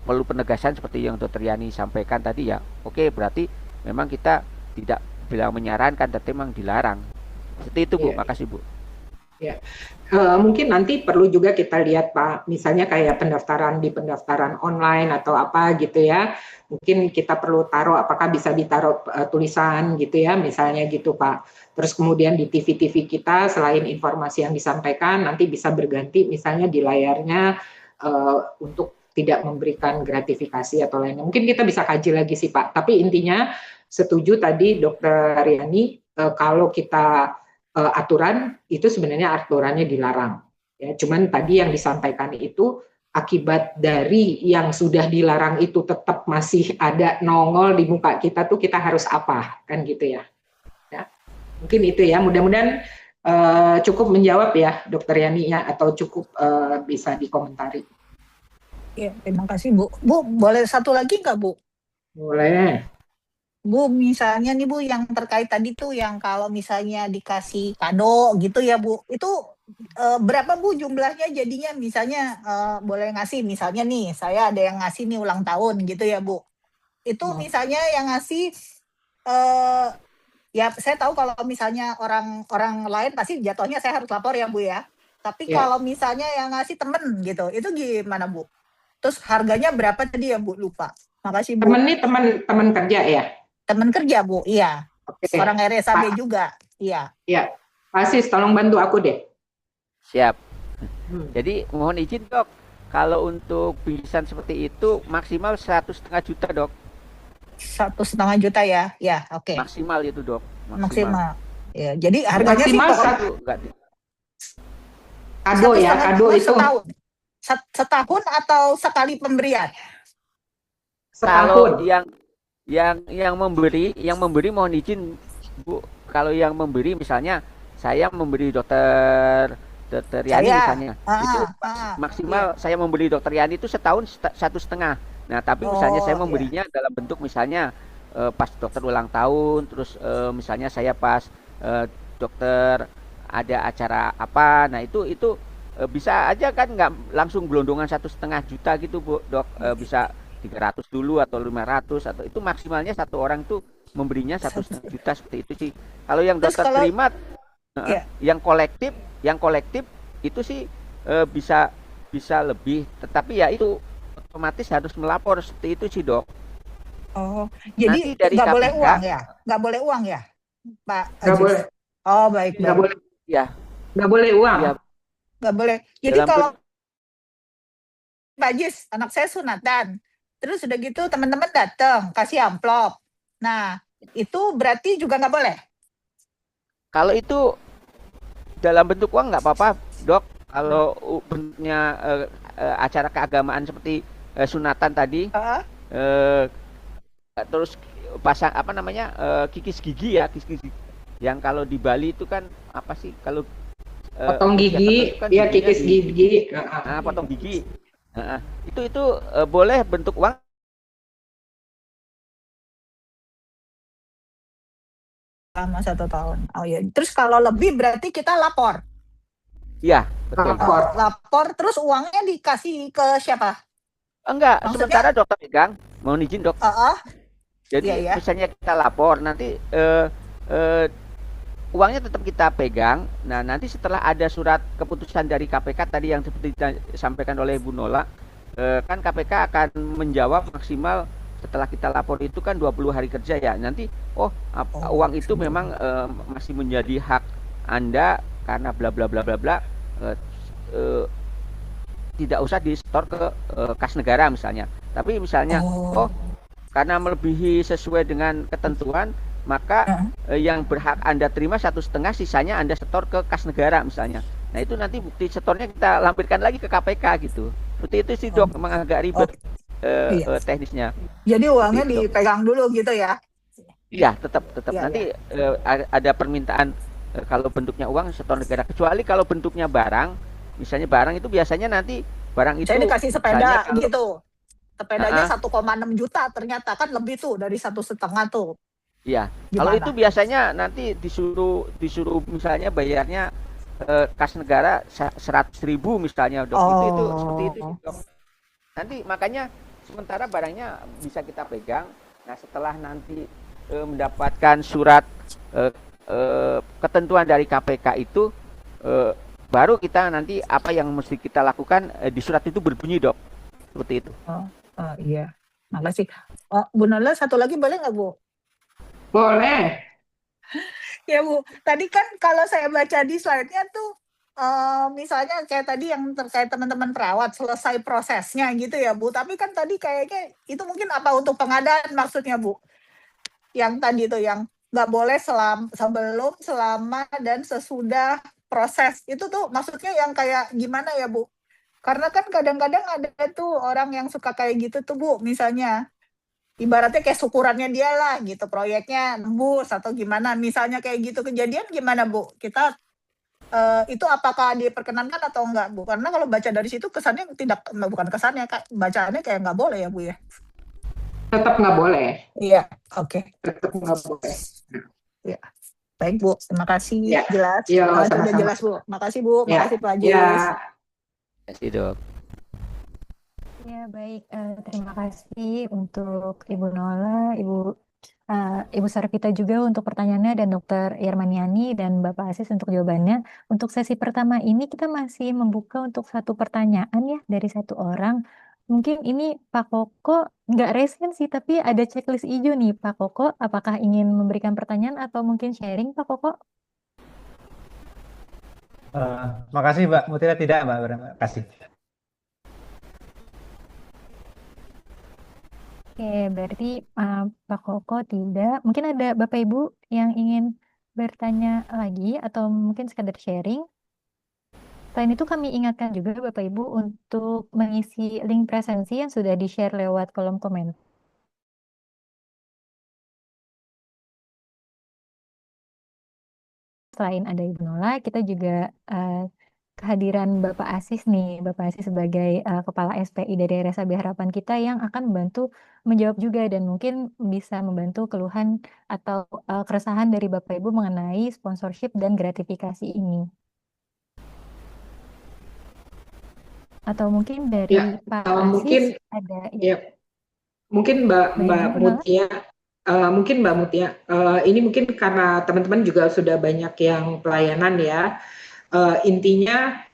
perlu penegasan seperti yang Dr. Yani sampaikan tadi ya. Oke, berarti memang kita tidak bilang menyarankan, tapi memang dilarang. Seperti itu Bu, makasih Bu. Ya, mungkin nanti perlu juga kita lihat Pak, misalnya kayak pendaftaran online atau apa gitu ya. Mungkin kita perlu taruh, apakah bisa ditaruh tulisan gitu ya, misalnya gitu Pak. Terus kemudian di TV-TV kita selain informasi yang disampaikan, nanti bisa berganti misalnya di layarnya untuk tidak memberikan gratifikasi atau lainnya. Mungkin kita bisa kaji lagi sih Pak. Tapi intinya setuju tadi Dokter Riani, kalau kita aturan itu sebenarnya aturannya dilarang. Ya, cuman tadi yang disampaikan itu akibat dari yang sudah dilarang itu tetap masih ada nongol di muka kita tuh kita harus apa kan gitu ya. Ya. Mungkin itu ya. Mudah-mudahan cukup menjawab ya Dokter Yani ya atau cukup bisa dikomentari. Ya, terima kasih Bu. Bu, boleh satu lagi nggak Bu? Boleh. Bu, misalnya nih Bu, yang terkait tadi tuh yang kalau misalnya dikasih kado gitu ya Bu, itu berapa Bu jumlahnya jadinya? Misalnya boleh ngasih, misalnya nih saya ada yang ngasih nih ulang tahun gitu ya Bu. Itu misalnya yang ngasih, ya saya tahu kalau misalnya orang lain pasti jatuhnya saya harus lapor ya Bu ya. Tapi kalau misalnya yang ngasih temen gitu, itu gimana Bu? Terus harganya berapa tadi ya Bu? Lupa. Makasih Bu. Temen nih teman kerja ya? Teman kerja Bu, iya. Oke. Orang RSAB juga, iya. Iya, Pak Sis, tolong bantu aku deh. Siap. Jadi mohon izin Dok, kalau untuk bingkisan seperti itu maksimal 1,5 juta Dok. 1,5 juta ya, ya oke. Maksimal itu Dok. Maksimal. Ya, jadi harganya maksimal sih kado ya, kado itu. Setahun atau sekali pemberian? Setahun. Kalau yang memberi mohon izin Bu, kalau yang memberi misalnya saya memberi dokter Yani misalnya itu maksimal saya memberi dokter Yani itu setahun 1,5. Nah tapi misalnya saya memberinya dalam bentuk misalnya pas dokter ulang tahun, terus misalnya saya pas dokter ada acara apa, nah itu bisa aja kan nggak langsung gelondongan 1,5 juta gitu Bu Dok, bisa 300 dulu atau 500 atau itu maksimalnya satu orang tuh memberinya 1,5 juta seperti itu sih. Kalau yang dokter terima yang kolektif itu sih bisa lebih, tetapi ya itu otomatis harus melapor seperti itu sih Dok. Oh, jadi nggak boleh uang ya? Nggak boleh uang ya, Pak? Nggak boleh. Oh baik. Nggak boleh. Ya. Nggak boleh uang. Ya. Nggak boleh. Jadi kalau Pak Jis, anak saya sunatan. Terus udah gitu teman-teman datang kasih amplop. Nah itu berarti juga nggak boleh. Kalau itu dalam bentuk uang nggak apa-apa Dok. Kalau bentuknya acara keagamaan seperti sunatan tadi, terus pasang apa namanya kikis gigi ya, kikis gigi. Yang kalau di Bali itu kan apa sih kalau potong gigi, kan ya kikis gigi. Potong gigi. Itu boleh bentuk uang. Selama 1 tahun. Oh ya. Terus kalau lebih berarti kita lapor. Iya, betul. Lapor terus uangnya dikasih ke siapa? Enggak, sementara dokter pegang. Mohon izin Dok. Jadi misalnya kita lapor, nanti uangnya tetap kita pegang. Nah, nanti setelah ada surat keputusan dari KPK tadi yang seperti disampaikan oleh Bu Nola, kan KPK akan menjawab maksimal setelah kita lapor itu kan 20 hari kerja ya. Nanti uang itu memang masih menjadi hak Anda karena bla bla bla bla bla, tidak usah disetor ke kas negara misalnya. Tapi misalnya karena melebihi sesuai dengan ketentuan, maka yang berhak Anda terima 1,5, sisanya Anda setor ke kas negara misalnya. Nah itu nanti bukti setornya kita lampirkan lagi ke KPK gitu. Seperti itu sih Dok, memang agak ribet teknisnya. Jadi uangnya dipegang dulu gitu ya? Iya, tetap nanti ada permintaan kalau bentuknya uang setor negara, kecuali kalau bentuknya barang, misalnya barang itu biasanya nanti barang itu. Saya dikasih sepeda gitu. Sepedanya 1,6 juta ternyata kan lebih tuh dari 1,5 tuh. Iya. Kalau itu biasanya nanti disuruh misalnya bayarnya kas negara 100.000 misalnya Dok. Itu seperti itu Dok. Nanti makanya sementara barangnya bisa kita pegang. Nah setelah nanti mendapatkan surat ketentuan dari KPK itu baru kita nanti apa yang mesti kita lakukan di surat itu berbunyi, Dok. Seperti itu. Oh iya, makasih. Bu Nola, satu lagi boleh nggak, Bu? Boleh. Ya Bu, tadi kan kalau saya baca di slide-nya tuh, misalnya kayak tadi yang terkait teman-teman perawat selesai prosesnya gitu ya Bu, tapi kan tadi kayaknya itu mungkin apa untuk pengadaan maksudnya Bu? Yang tadi tuh yang nggak boleh sebelum, selama, dan sesudah proses, itu tuh maksudnya yang kayak gimana ya Bu? Karena kan kadang-kadang ada tuh orang yang suka kayak gitu tuh Bu, misalnya ibaratnya kayak syukurannya dia lah gitu, proyeknya nembus atau gimana, misalnya kayak gitu kejadian gimana Bu? Kita itu apakah diperkenankan atau enggak Bu? Karena kalau baca dari situ kesannya bukan kesannya, bacaannya kayak nggak boleh ya Bu ya? Tetap nggak boleh. Iya, oke. Tetap nggak boleh. Ya. Baik Bu, terima kasih, Ya. jelas. Yo, Sudah sama-sama. jelas Bu, makasih Bu, Ya. makasih Pak Ajis. Ya. Terima kasih, Dok. Ya, baik. Terima kasih untuk Ibu Nola, Ibu Sarvita juga untuk pertanyaannya, dan Dr. Irmaniani dan Bapak Asis untuk jawabannya. Untuk sesi pertama ini kita masih membuka untuk satu pertanyaan ya dari satu orang. Mungkin ini Pak Koko nggak resen sih, tapi ada checklist hijau nih Pak Koko. Apakah ingin memberikan pertanyaan atau mungkin sharing Pak Koko? Makasih Mbak Mutira, tidak Mbak, terima kasih. Oke, berarti Pak Koko tidak. Mungkin ada Bapak Ibu yang ingin bertanya lagi atau mungkin sekadar sharing. Selain itu kami ingatkan juga Bapak Ibu untuk mengisi link presensi yang sudah di-share lewat kolom komentar. Selain ada Ibu Nola, kita juga kehadiran Bapak Asis nih, Bapak Asis sebagai Kepala SPI dari RSAB Harapan Kita yang akan membantu menjawab juga dan mungkin bisa membantu keluhan atau keresahan dari Bapak Ibu mengenai sponsorship dan gratifikasi ini. Atau mungkin dari Ya, Pak mungkin Asis ada ya, mungkin Mbak Mutia, ini mungkin karena teman-teman juga sudah banyak yang pelayanan ya. Intinya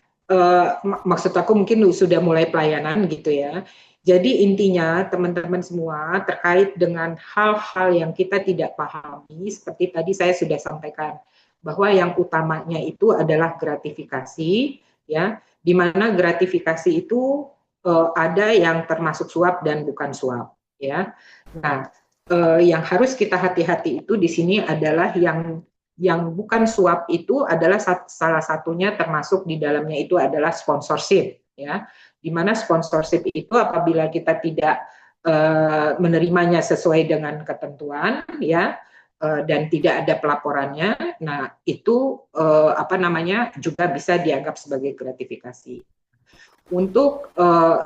maksud aku mungkin sudah mulai pelayanan gitu ya. Jadi intinya teman-teman semua terkait dengan hal-hal yang kita tidak pahami, seperti tadi saya sudah sampaikan bahwa yang utamanya itu adalah gratifikasi ya, di mana gratifikasi itu ada yang termasuk suap dan bukan suap ya. Nah, yang harus kita hati-hati itu di sini adalah yang bukan suap itu adalah salah satunya termasuk di dalamnya itu adalah sponsorship ya, di mana sponsorship itu apabila kita tidak menerimanya sesuai dengan ketentuan ya dan tidak ada pelaporannya, nah itu juga bisa dianggap sebagai gratifikasi. Untuk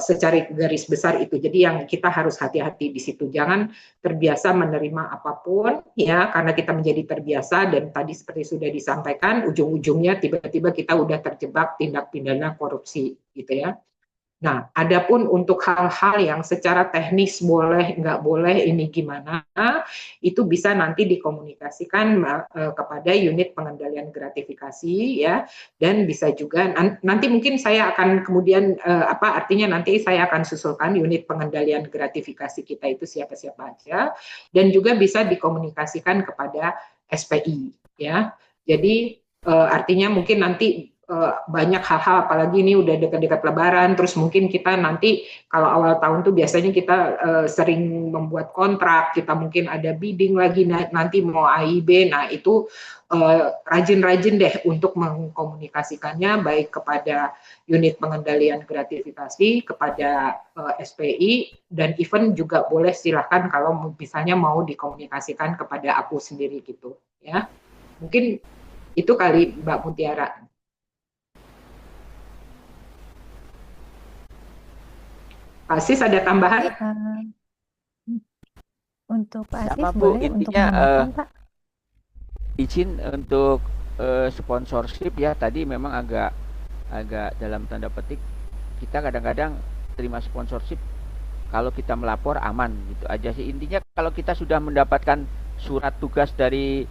secara garis besar itu, jadi yang kita harus hati-hati di situ, jangan terbiasa menerima apapun ya, karena kita menjadi terbiasa dan tadi seperti sudah disampaikan ujung-ujungnya tiba-tiba kita udah terjebak tindak pidana korupsi gitu ya. Nah, adapun untuk hal-hal yang secara teknis boleh nggak boleh ini gimana, itu bisa nanti dikomunikasikan kepada unit pengendalian gratifikasi ya, dan bisa juga nanti mungkin saya akan kemudian artinya nanti saya akan susulkan unit pengendalian gratifikasi kita itu siapa-siapa aja, dan juga bisa dikomunikasikan kepada SPI ya. Jadi artinya mungkin nanti banyak hal-hal, apalagi ini udah dekat-dekat Lebaran, terus mungkin kita nanti kalau awal tahun tuh biasanya kita sering membuat kontrak, kita mungkin ada bidding lagi nanti mau AIB, nah itu rajin-rajin deh untuk mengkomunikasikannya baik kepada unit pengendalian gratifikasi, kepada SPI, dan even juga boleh silahkan kalau misalnya mau dikomunikasikan kepada aku sendiri gitu ya. Mungkin itu kali Mbak Mutiara. Pak Asis ada tambahan? Untuk Pak Asis Sama Bu, boleh untuk intinya menambahkan Pak? izin untuk sponsorship ya, tadi memang agak dalam tanda petik kita kadang-kadang terima sponsorship kalau kita melapor aman gitu aja sih. Intinya kalau kita sudah mendapatkan surat tugas dari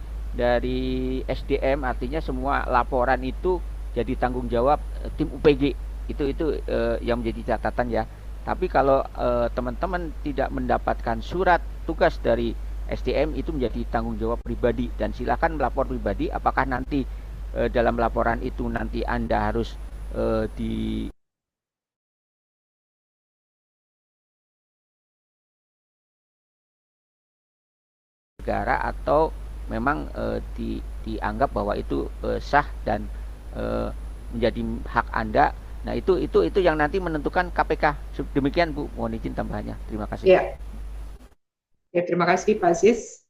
SDM, artinya semua laporan itu jadi tanggung jawab tim UPG. Itu yang menjadi catatan ya. Tapi kalau teman-teman tidak mendapatkan surat tugas dari SDM, itu menjadi tanggung jawab pribadi, dan silakan melapor pribadi. Apakah nanti dalam laporan itu nanti Anda harus di negara, atau memang dianggap bahwa itu sah dan menjadi hak Anda. Nah, itu yang nanti menentukan KPK. Demikian Bu, mohon izin tambahannya. Terima kasih. Ya. Ya, terima kasih Pak Aziz.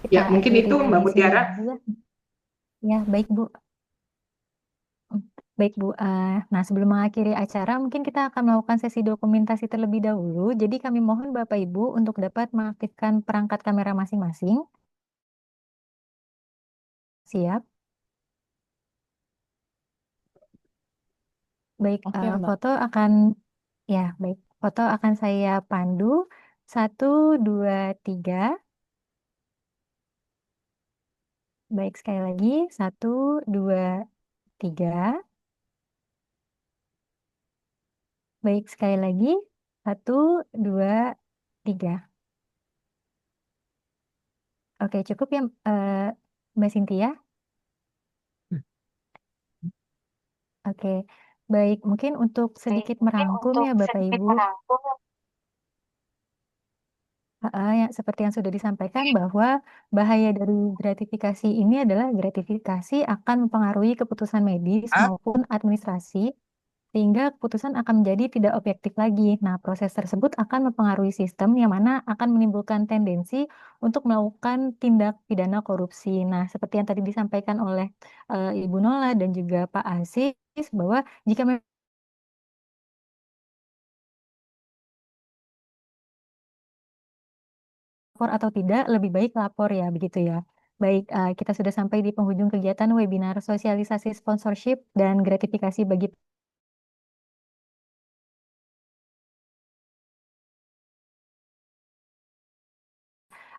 Ya, mungkin itu Mbak Mutiara. Ya, baik Bu. Baik Bu, nah sebelum mengakhiri acara mungkin kita akan melakukan sesi dokumentasi terlebih dahulu. Jadi kami mohon Bapak Ibu untuk dapat mengaktifkan perangkat kamera masing-masing. Siap. Baik, Oke, Mbak. foto akan saya pandu. 1, 2, 3. Baik, sekali lagi. 1, 2, 3. Baik, sekali lagi. 1, 2, 3. Oke, cukup ya Mbak Cynthia? Oke, baik. Mungkin untuk sedikit merangkum ya Bapak Ibu. Ya, seperti yang sudah disampaikan bahwa bahaya dari gratifikasi ini adalah gratifikasi akan mempengaruhi keputusan medis maupun administrasi, sehingga keputusan akan menjadi tidak objektif lagi. Nah, proses tersebut akan mempengaruhi sistem yang mana akan menimbulkan tendensi untuk melakukan tindak pidana korupsi. Nah, seperti yang tadi disampaikan oleh Ibu Nola dan juga Pak Aziz, bahwa jika lapor atau tidak, lebih baik lapor ya, begitu ya. Baik, kita sudah sampai di penghujung kegiatan webinar sosialisasi sponsorship dan gratifikasi bagi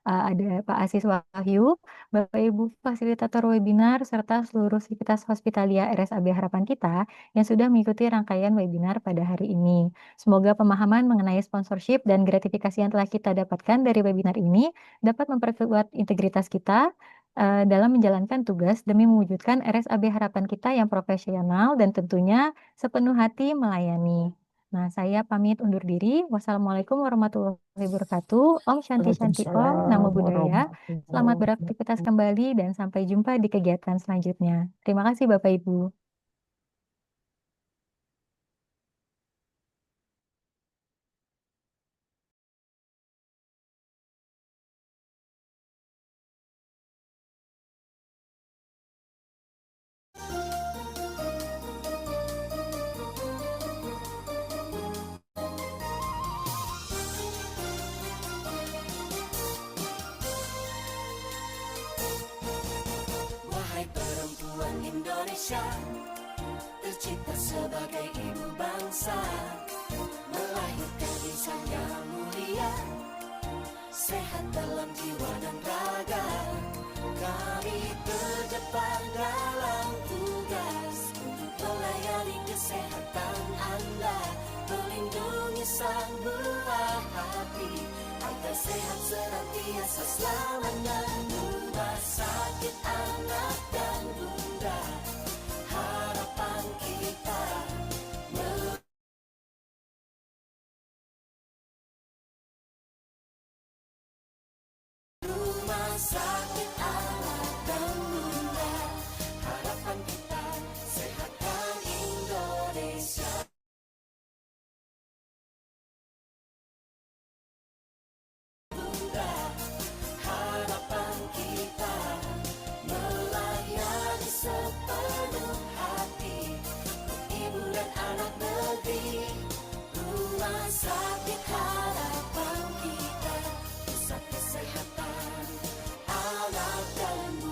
ada Pak Aziz Wahyu, Bapak Ibu fasilitator webinar, serta seluruh sivitas hospitalia RSAB Harapan Kita yang sudah mengikuti rangkaian webinar pada hari ini. Semoga pemahaman mengenai sponsorship dan gratifikasi yang telah kita dapatkan dari webinar ini dapat memperkuat integritas kita dalam menjalankan tugas demi mewujudkan RSAB Harapan Kita yang profesional dan tentunya sepenuh hati melayani. Nah, saya pamit undur diri. Wassalamualaikum warahmatullahi wabarakatuh. Om Shanti Shanti Om, Namo Buddhaya. Selamat beraktivitas kembali dan sampai jumpa di kegiatan selanjutnya. Terima kasih Bapak Ibu. Indonesia tercipta sebagai ibu bangsa, melahirkan insan yang mulia, sehat dalam jiwa dan raga. Kami terdepan dalam tugas untuk melayani kesehatan Anda, melindungi sang buah hati agar sehat senantiasa selamanya. Rumah sakit anak dan bunda, harapan kita. Rumah sakit anak dan bunda, harapan kita, sehatkan Indonesia. Bunda, harapan kita, melayani sepenuh hati, ibu dan anak negeri. Rumah sakit